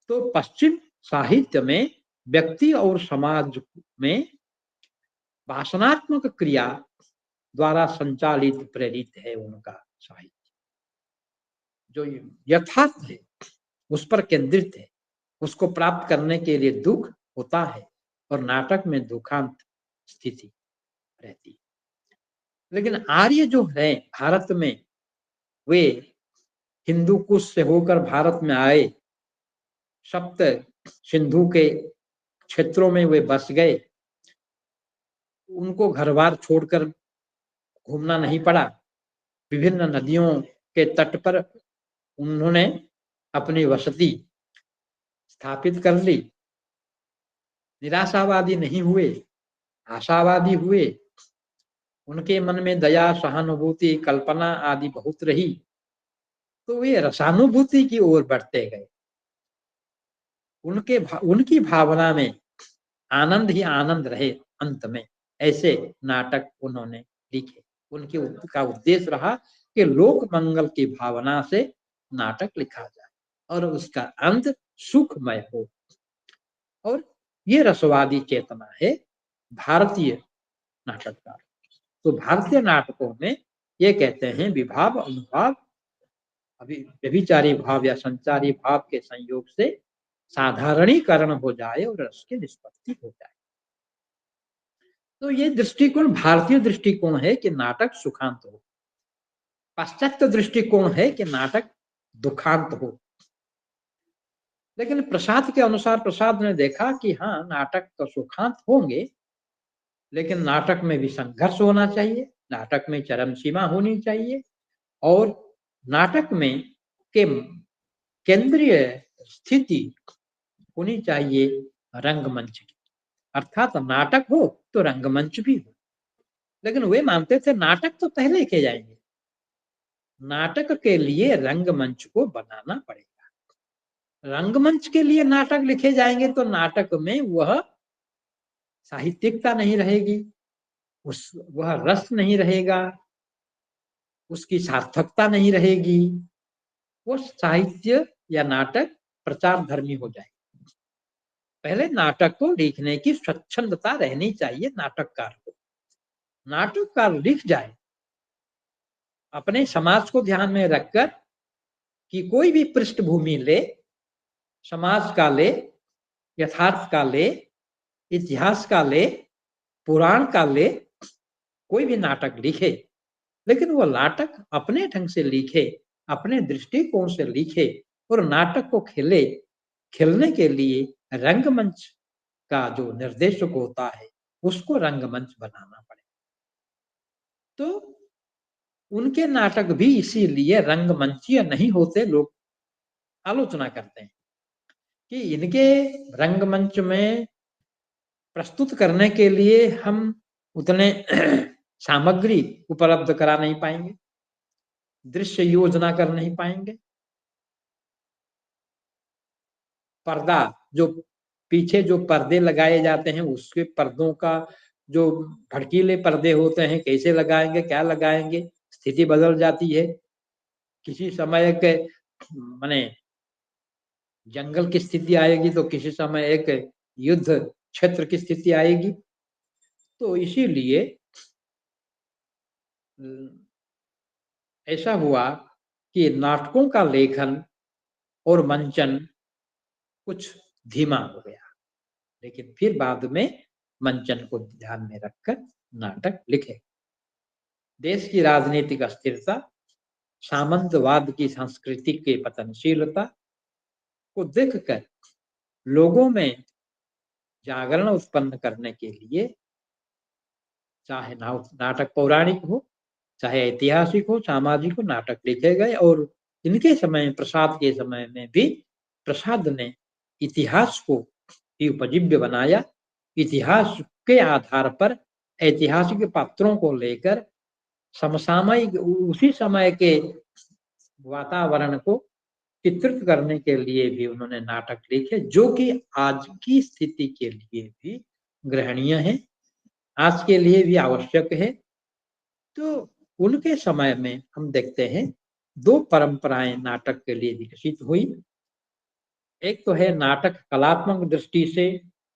तो पश्चिम साहित्य में व्यक्ति और समाज में भाषणात्मक क्रिया द्वारा संचालित प्रेरित है उनका साहित्य, जो यथार्थ है उस पर केंद्रित है। उसको प्राप्त करने के लिए दुख होता है और नाटक में दुखांत स्थिति रहती है। लेकिन आर्य जो है भारत में, वे हिंदू कुश से होकर भारत में आए, सप्त सिंधु के क्षेत्रों में वे बस गए, उनको घर बार छोड़कर घूमना नहीं पड़ा। विभिन्न नदियों के तट पर उन्होंने अपनी बसती स्थापित कर ली। निराशावादी नहीं हुए, आशावादी हुए। उनके मन में दया, सहानुभूति, कल्पना आदि बहुत रही, तो वे रसानुभूति की ओर बढ़ते गए। उनकी भावना में आनंद ही आनंद रहे अंत में, ऐसे नाटक उन्होंने लिखे। का उद्देश्य रहा कि लोक मंगल की भावना से नाटक लिखा जाए और उसका अंत सुखमय हो। और ये रसवादी चेतना है भारतीय नाटककार। तो भारतीय नाटकों में ये कहते हैं विभाव, अनुभाव, व्यभिचारी भाव या संचारी भाव के संयोग से साधारणीकरण हो जाए और रस की निष्पत्ति हो जाए। तो ये दृष्टिकोण भारतीय दृष्टिकोण है कि नाटक सुखांत हो। पाश्चात्य दृष्टिकोण है कि नाटक दुखांत हो। लेकिन प्रसाद के अनुसार, प्रसाद ने देखा कि हाँ, नाटक तो सुखांत होंगे, लेकिन नाटक में भी संघर्ष होना चाहिए, नाटक में चरम सीमा होनी चाहिए, और नाटक में के केंद्रीय स्थिति होनी चाहिए रंगमंच की। अर्थात नाटक हो तो रंगमंच भी हो। लेकिन वे मानते थे नाटक तो पहले किए जाएंगे, नाटक के लिए रंगमंच को बनाना पड़ेगा। रंगमंच के लिए नाटक लिखे जाएंगे तो नाटक में वह साहित्यिकता नहीं रहेगी, वह रस नहीं रहेगा, उसकी सार्थकता नहीं रहेगी। वो साहित्य या नाटक प्रचार धर्मी हो जाए। पहले नाटक को लिखने की स्वच्छंदता रहनी चाहिए नाटककार को। नाटककार लिख जाए अपने समाज को ध्यान में रखकर कि कोई भी पृष्ठभूमि ले, समाज का ले, यथार्थ का ले, इतिहास का ले, पुराण का ले, कोई भी नाटक लिखे, लेकिन वो नाटक अपने ढंग से लिखे, अपने दृष्टिकोण से लिखे, और नाटक को खेलने के लिए रंगमंच का जो निर्देशक होता है उसको रंगमंच बनाना पड़े। तो उनके नाटक भी इसीलिए रंगमंचीय नहीं होते। लोग आलोचना करते हैं कि इनके रंगमंच में प्रस्तुत करने के लिए हम उतने सामग्री उपलब्ध करा नहीं पाएंगे, दृश्य योजना कर नहीं पाएंगे, पर्दा जो पीछे जो पर्दे लगाए जाते हैं उसके पर्दों का जो भड़कीले पर्दे होते हैं कैसे लगाएंगे, क्या लगाएंगे, स्थिति बदल जाती है। किसी समय के माने जंगल की स्थिति आएगी तो किसी समय एक युद्ध क्षेत्र की स्थिति आएगी। तो इसीलिए ऐसा हुआ कि नाटकों का लेखन और मंचन कुछ धीमा हो गया, लेकिन फिर बाद में मंचन को ध्यान में रखकर नाटक लिखे। देश की राजनीतिक अस्थिरता, सामंतवाद की संस्कृति के पतनशीलता को देखकर लोगों में जागरण उत्पन्न करने के लिए चाहे नाटक पौराणिक हो, चाहे ऐतिहासिक हो, सामाजिक हो, नाटक लिखे गए। और इनके समय, प्रसाद के समय में भी प्रसाद ने इतिहास को ही उपजीव्य बनाया। इतिहास के आधार पर ऐतिहासिक पात्रों को लेकर समसामयिक उसी समय के वातावरण को चित्रित करने के लिए भी उन्होंने नाटक लिखे, जो कि आज की स्थिति के लिए भी ग्रहणीय है, आज के लिए भी आवश्यक है। तो उनके समय में हम देखते हैं दो परंपराएं नाटक के लिए विकसित हुई। एक तो है नाटक कलात्मक दृष्टि से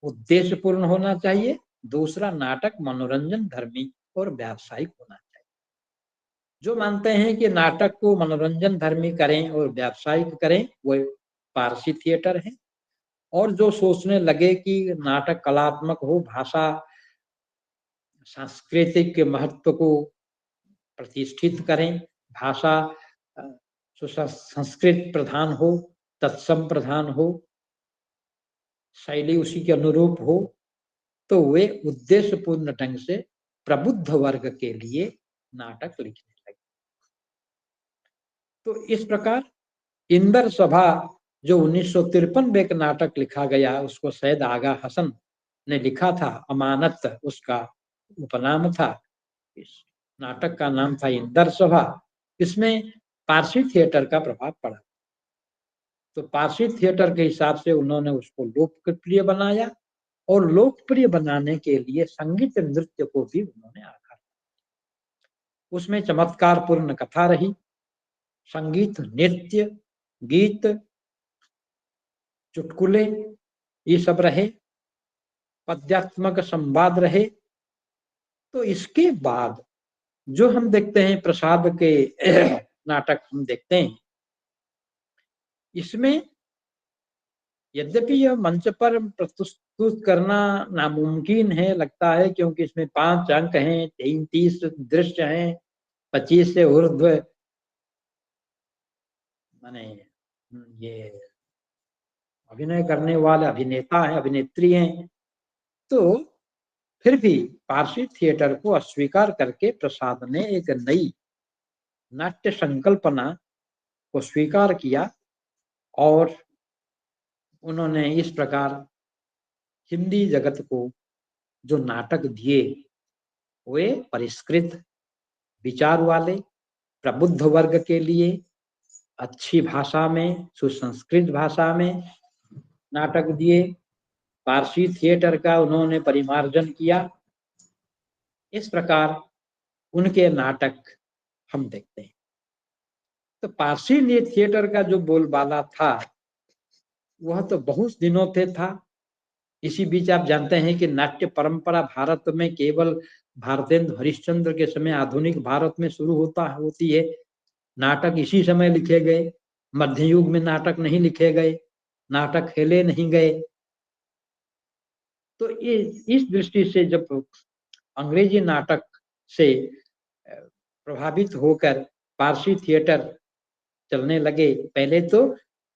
उद्देश्यपूर्ण होना चाहिए, दूसरा नाटक मनोरंजन धर्मी और व्यावसायिक होना चाहिए। जो मानते हैं कि नाटक को मनोरंजन धर्मी करें और व्यावसायिक करें वो पारसी थिएटर है, और जो सोचने लगे कि नाटक कलात्मक हो, भाषा सांस्कृतिक के महत्व को प्रतिष्ठित करें, भाषा संस्कृत प्रधान हो, तत्सम प्रधान हो, शैली उसी के अनुरूप हो, तो वे उद्देश्यपूर्ण ढंग से प्रबुद्ध वर्ग के लिए नाटक लिखने लगे। तो इस प्रकार इंदर सभा जो 1953 में एक नाटक लिखा गया, उसको सैयद आगा हसन ने लिखा था, अमानत उसका उपनाम था। इस नाटक का नाम था इंदर सभा। इसमें पारसी थिएटर का प्रभाव पड़ा। तो पारसी थिएटर के हिसाब से उन्होंने उसको लोकप्रिय बनाया और लोकप्रिय बनाने के लिए संगीत नृत्य को भी उन्होंने आधार। उसमें चमत्कारपूर्ण कथा रही, संगीत, नृत्य, गीत, चुटकुले, ये सब रहे, पद्यात्मक संवाद रहे। तो इसके बाद जो हम देखते हैं प्रसाद के नाटक हम देखते हैं, इसमें यद्यपि यह मंच पर प्रस्तुत करना नामुमकिन है लगता है, क्योंकि इसमें 5 अंक हैं, 33 दृश्य हैं, 25 से ऊर्ध्व माने ये अभिनय करने वाले अभिनेता हैं, अभिनेत्री हैं। तो फिर भी पारसी थिएटर को अस्वीकार करके प्रसाद ने एक नई नाट्य संकल्पना को स्वीकार किया और उन्होंने इस प्रकार हिंदी जगत को जो नाटक दिए वे परिष्कृत विचार वाले, प्रबुद्ध वर्ग के लिए अच्छी भाषा में, सुसंस्कृत भाषा में नाटक दिए। पारसी थिएटर का उन्होंने परिमार्जन किया। इस प्रकार उनके नाटक हम देखते हैं। तो पारसी थिएटर का जो बोलबाला था वह तो बहुत दिनों से था। इसी बीच आप जानते हैं कि नाट्य परंपरा भारत में केवल भारतेंद्र हरिश्चंद्र के समय आधुनिक भारत में शुरू होती है। नाटक इसी समय लिखे गए, मध्य युग में नाटक नहीं लिखे गए, नाटक खेले नहीं गए। तो इस दृष्टि से जब अंग्रेजी नाटक से प्रभावित होकर पारसी थिएटर चलने लगे, पहले तो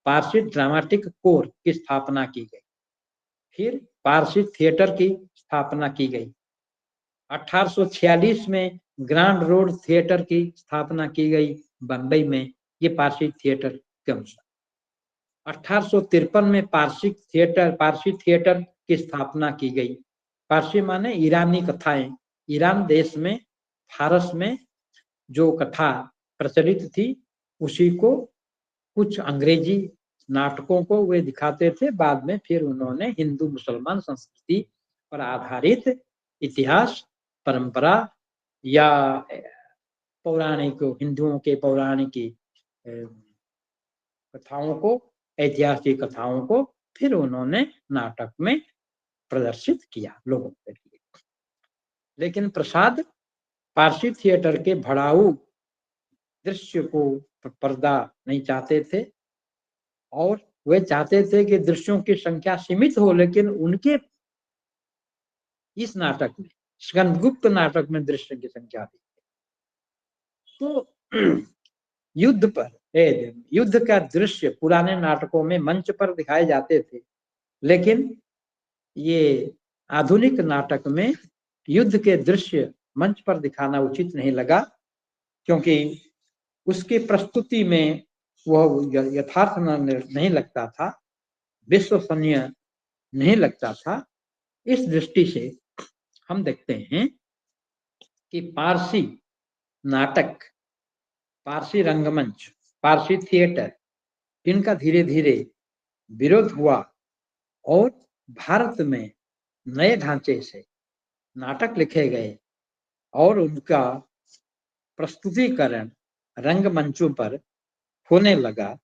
पारसी ड्रामेटिक कोर की स्थापना की गई, फिर पारसी थिएटर की स्थापना की गई। 1846 में ग्रांड रोड थिएटर की स्थापना की गई बंबई में, ये पारसी थिएटर के अनुसार। 1853 में पारसी थिएटर की स्थापना की गई। पारसी माने ईरानी कथाएं। ईरान देश में, फारस में जो कथा प्रचलित थी उसी को कुछ अंग्रेजी नाटकों को वे दिखाते थे। बाद में फिर उन्होंने हिंदू मुसलमान संस्कृति पर आधारित इतिहास, परंपरा या पौराणिक, हिंदुओं के पौराणिक कथाओं को, ऐतिहासिक कथाओं को फिर उन्होंने नाटक में प्रदर्शित किया लोगों के लिए। लेकिन प्रसाद पारसी थिएटर के भड़ाऊ दृश्य को पर्दा नहीं चाहते थे और वे चाहते थे कि दृश्यों की संख्या सीमित हो, लेकिन उनके इस नाटक में, स्कंदगुप्त नाटक में दृश्य की संख्या थी। तो युद्ध का दृश्य पुराने नाटकों में मंच पर दिखाए जाते थे, लेकिन ये आधुनिक नाटक में युद्ध के दृश्य मंच पर दिखाना उचित नहीं लगा, क्योंकि उसकी प्रस्तुति में वह यथार्थ नहीं लगता था, विश्वसनीय नहीं लगता था। इस दृष्टि से हम देखते हैं कि पारसी नाटक, पारसी रंगमंच, पारसी थिएटर, इनका धीरे धीरे विरोध हुआ और भारत में नए ढांचे से नाटक लिखे गए और उनका प्रस्तुतिकरण रंगमंचों पर होने लगा।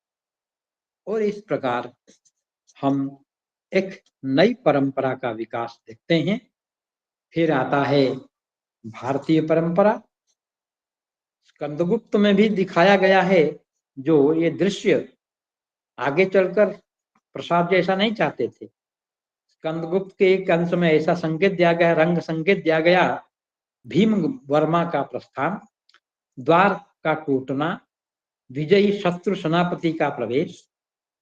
और इस प्रकार हम एक नई परंपरा का विकास देखते हैं। फिर आता है भारतीय परंपरा। स्कंदगुप्त में भी दिखाया गया है जो ये दृश्य आगे चलकर प्रसाद जैसा नहीं चाहते थे। स्कंदगुप्त के एक अंश में ऐसा संकेत दिया गया, रंग संकेत दिया गया, भीम वर्मा का प्रस्थान, द्वार का टूटना, विजयी शत्रु सेनापति का प्रवेश,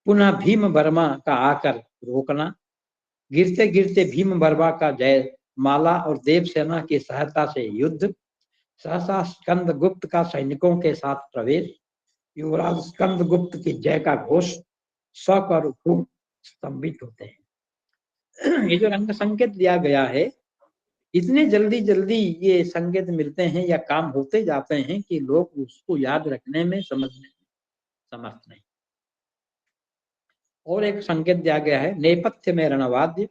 पुनः भीम वर्मा का आकर रोकना, गिरते गिरते भीम वर्मा का जय माला और देवसेना की सहायता से युद्ध, सहसा स्कंद गुप्त का सैनिकों के साथ प्रवेश, युवराज स्कंद गुप्त की जय का घोष, शौक और खूब स्तंभित होते हैं। ये जो रंग संकेत दिया गया है, इतने जल्दी जल्दी ये संकेत मिलते हैं या काम होते जाते हैं कि लोग उसको याद रखने में, समझने में समर्थ नहीं। और एक संकेत दिया गया है, नेपथ्य में रणवाद्य,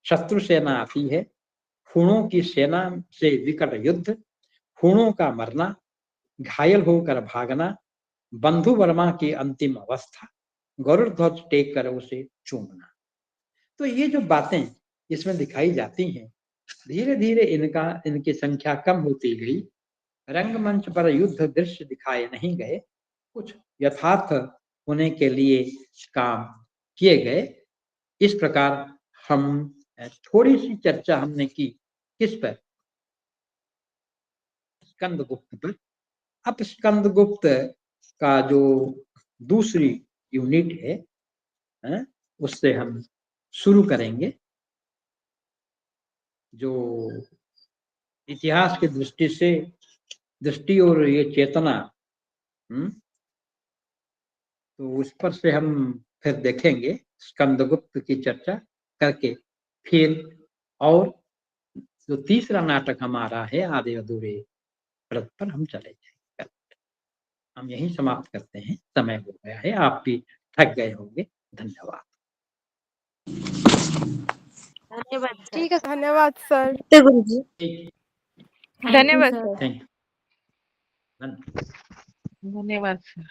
शत्रु सेना आती है, खूणों की सेना से विकट युद्ध, खूणों का मरना, घायल होकर भागना, बंधु वर्मा की अंतिम अवस्था, गरुड़ ध्वज टेक कर उसे चूमना। तो ये जो बातें इसमें दिखाई जाती हैं, धीरे धीरे इनकी संख्या कम होती गई। रंगमंच पर युद्ध दृश्य दिखाए नहीं गए, कुछ यथार्थ होने के लिए काम किए गए। इस प्रकार हम थोड़ी सी चर्चा हमने की किस पर, स्कंदगुप्त पर। अब स्कंदगुप्त का जो दूसरी यूनिट है, उससे हम शुरू करेंगे। जो इतिहास की दृष्टि और ये चेतना, तो उस पर से हम फिर देखेंगे, स्कंदगुप्त की चर्चा करके फिर, और जो तीसरा नाटक हमारा है आधे अधूरे व्रत पर हम चले जाएंगे। हम यहीं समाप्त करते हैं, समय हो गया है, आप भी थक गए होंगे। धन्यवाद। धन्यवाद सर। ठीक है धन्यवाद सर। गुरुजी। थैंक यू धन्यवाद सर। सर। Thank you. धन्यवाद सर।